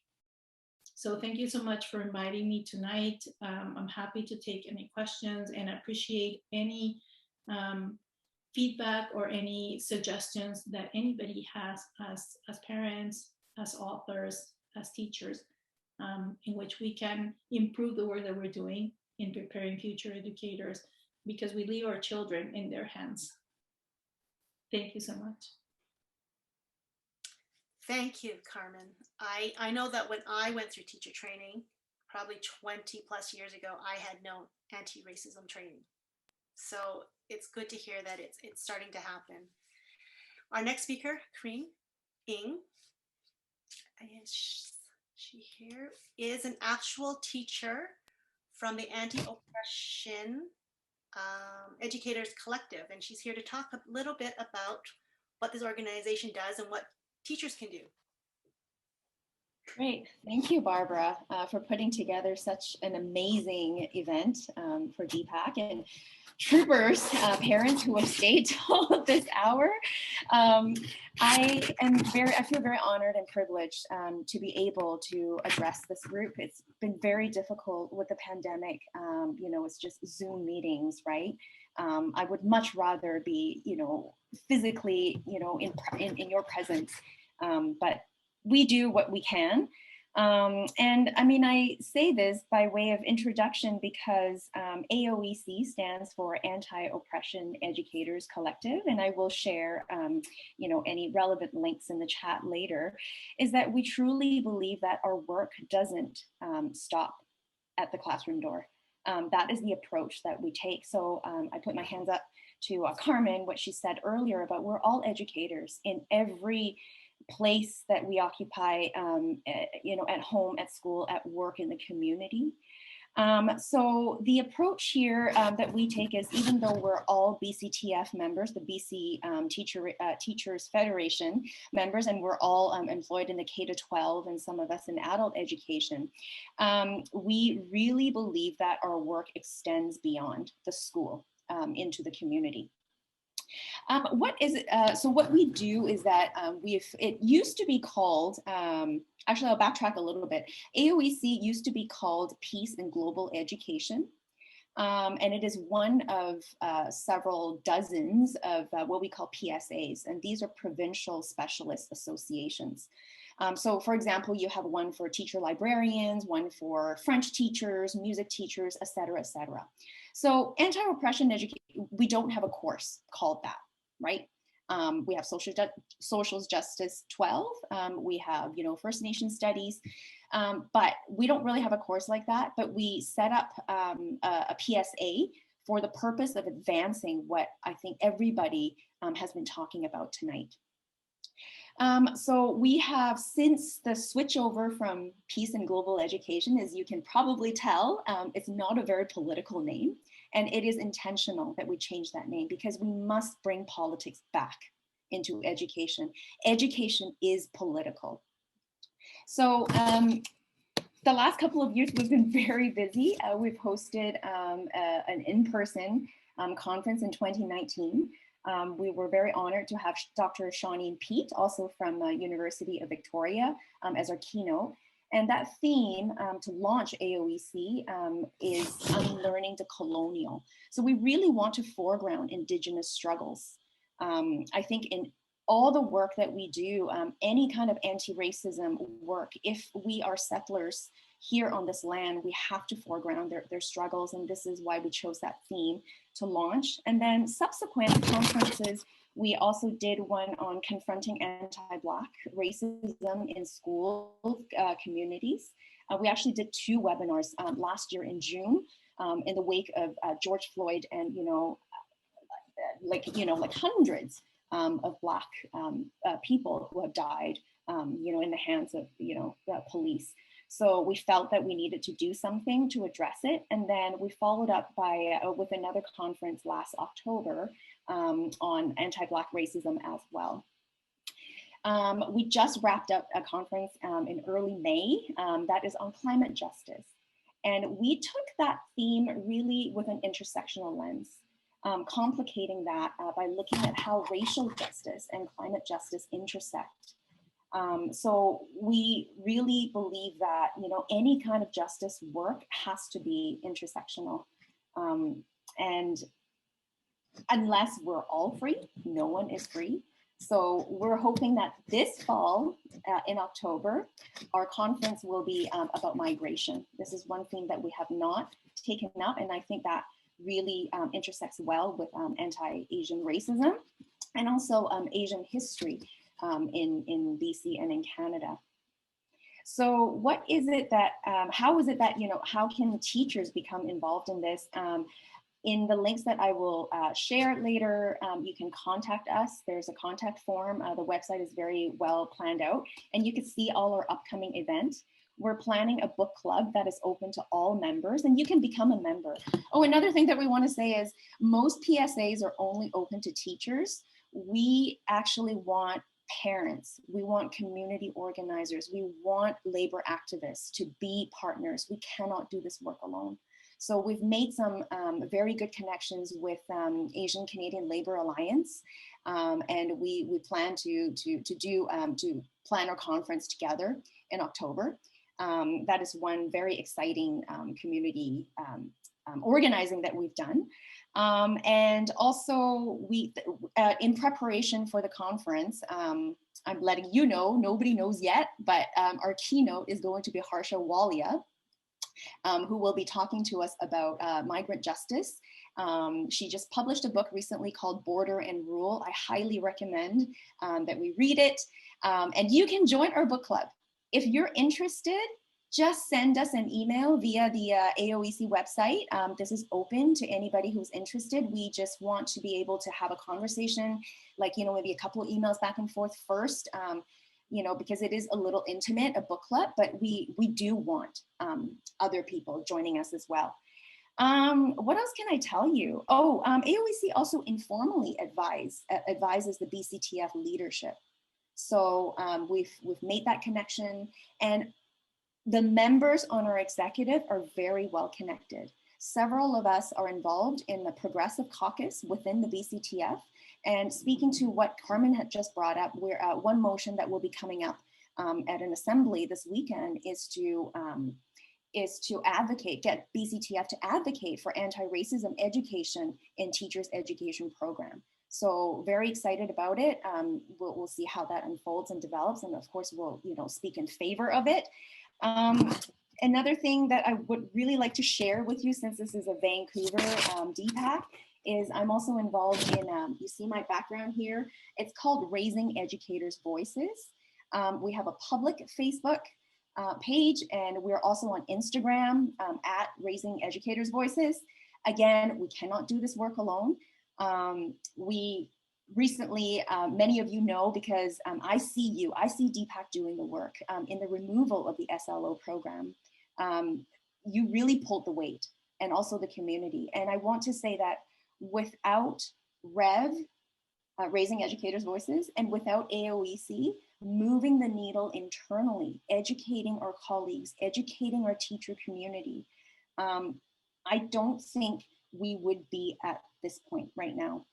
So thank you so much for inviting me tonight. I'm happy to take any questions and appreciate any feedback or any suggestions that anybody has as parents, as authors, as teachers, in which we can improve the work that we're doing in preparing future educators, because we leave our children in their hands. Thank you so much. Thank you, Carmen. I know that when I went through teacher training, probably 20 plus years ago, I had no anti-racism training. So it's good to hear that it's starting to happen. Our next speaker, Kreen Ng, is she here, is an actual teacher from the Anti-Oppression Educators Collective, and she's here to talk a little bit about what this organization does and what teachers can do. Great. Thank you, Barbara, for putting together such an amazing event for DPAC, and troopers, parents who have stayed till this hour. I feel very honored and privileged to be able to address this group. It's been very difficult with the pandemic. It's just Zoom meetings, right? I would much rather be, physically, in your presence, but we do what we can. And I mean, I say this by way of introduction because AOEC stands for Anti-Oppression Educators Collective, and I will share, any relevant links in the chat later, is that we truly believe that our work doesn't stop at the classroom door. That is the approach that we take. So I put my hands up to Carmen, what she said earlier about we're all educators in every place that we occupy, you know, at home, at school, at work, in the community. So the approach here that we take is, even though we're all BCTF members, the BC Teachers Federation members, and we're all employed in the K-12 and some of us in adult education, we really believe that our work extends beyond the school into the community. What is it? So what we do is that it used to be called, actually I'll backtrack a little bit. AOEC used to be called Peace and Global Education. And it is one of several dozens of what we call PSAs, and these are provincial specialist associations. So for example, you have one for teacher librarians, one for French teachers, music teachers, et cetera, et cetera. So anti-repression education, we don't have a course called that, right? We have social justice 12, we have, you know, First Nation studies, but we don't really have a course like that, but we set up a PSA for the purpose of advancing what I think everybody has been talking about tonight. So we have, since the switchover from Peace and Global Education, as you can probably tell, it's not a very political name, and it is intentional that we change that name because we must bring politics back into education. Education is political. So the last couple of years we've been very busy. We've hosted an in-person conference in 2019. We were very honored to have Dr. Shawneen Pete, also from University of Victoria, as our keynote. And that theme to launch AOEC is Unlearning the Colonial. So we really want to foreground Indigenous struggles. I think in all the work that we do, any kind of anti-racism work, if we are settlers here on this land, we have to foreground their struggles. And this is why we chose that theme to launch. And then subsequent conferences, we also did one on confronting anti-Black racism in school communities. We actually did 2 webinars last year in June in the wake of George Floyd and, like hundreds of Black people who have died, in the hands of, the police. So we felt that we needed to do something to address it. And then we followed up by with another conference last October on anti-Black racism as well. We just wrapped up a conference in early May that is on climate justice. And we took that theme really with an intersectional lens, complicating that by looking at how racial justice and climate justice intersect. So we really believe that, any kind of justice work has to be intersectional. And unless we're all free, no one is free. So we're hoping that this fall in October, our conference will be about migration. This is one theme that we have not taken up, and I think that really intersects well with anti-Asian racism and also Asian history in BC and in Canada. So what is it that, how is it that, how can teachers become involved in this? In the links that I will share later, you can contact us. There's a contact form. The website is very well planned out, and you can see all our upcoming events. We're planning a book club that is open to all members, and you can become a member. Oh, another thing that we want to say is most PSAs are only open to teachers. We actually want parents, we want community organizers, we want labor activists to be partners. We cannot do this work alone. So we've made some very good connections with Asian Canadian Labor Alliance, and we plan to plan our conference together in October. That is one very exciting community organizing that we've done. And also in preparation for the conference, I'm letting you know, nobody knows yet, but our keynote is going to be Harsha Walia, who will be talking to us about migrant justice. She just published a book recently called Border and Rule. I highly recommend that we read it. And you can join our book club. If you're interested, just send us an email via the AOEC website. This is open to anybody who's interested. We just want to be able to have a conversation, like, you know, maybe a couple of emails back and forth first, you know, because it is a little intimate, a booklet, but we do want other people joining us as well. What else can I tell you? Oh, AOEC also informally advises the BCTF leadership. So we've made that connection, and the members on our executive are very well connected. Several of us are involved in the Progressive Caucus within the BCTF. And speaking to what Carmen had just brought up, we're one motion that will be coming up at an assembly this weekend is to advocate, get BCTF to advocate for anti-racism education in teachers' education program. So very excited about it. We'll see how that unfolds and develops, and of course we'll, you know, speak in favor of it. Another thing that I would really like to share with you, since this is a Vancouver DPAC, is I'm also involved in, you see my background here, it's called Raising Educators' Voices. We have a public Facebook page, and we're also on Instagram at Raising Educators' Voices. Again, we cannot do this work alone. We recently, many of you know, because I see DPAC doing the work in the removal of the SLO program. You really pulled the weight, and also the community. And I want to say that without Raising Educators' Voices, and without AOEC, moving the needle internally, educating our colleagues, educating our teacher community, I don't think we would be at this point right now,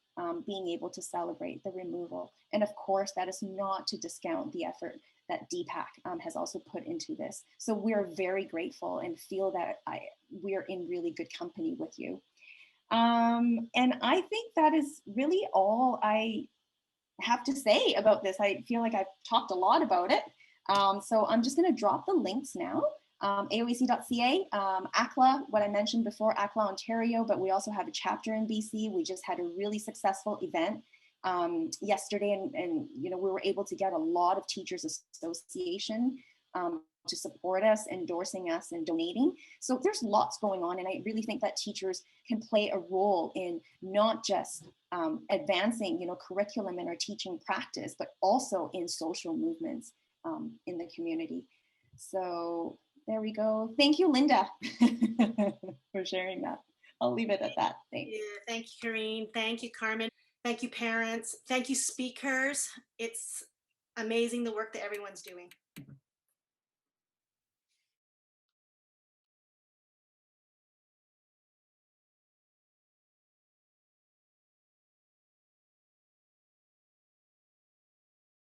being able to celebrate the removal. And of course, that is not to discount the effort that DPAC has also put into this. So we're very grateful and feel that we're in really good company with you. And I think that is really all I have to say about this. I feel like I've talked a lot about it. So I'm just going to drop the links now. AOEC.ca, ACLA, what I mentioned before, ACLA Ontario, but we also have a chapter in BC. We just had a really successful event yesterday, and you know, we were able to get a lot of Teachers Association to support us, endorsing us and donating. So there's lots going on, and I really think that teachers can play a role in not just advancing, you know, curriculum in our teaching practice, but also in social movements in the community. So there we go. Thank you, Linda, for sharing that. I'll leave it at that. Thanks. Yeah, thank you, Karine. Thank you, Carmen. Thank you, parents. Thank you, speakers. It's amazing the work that everyone's doing.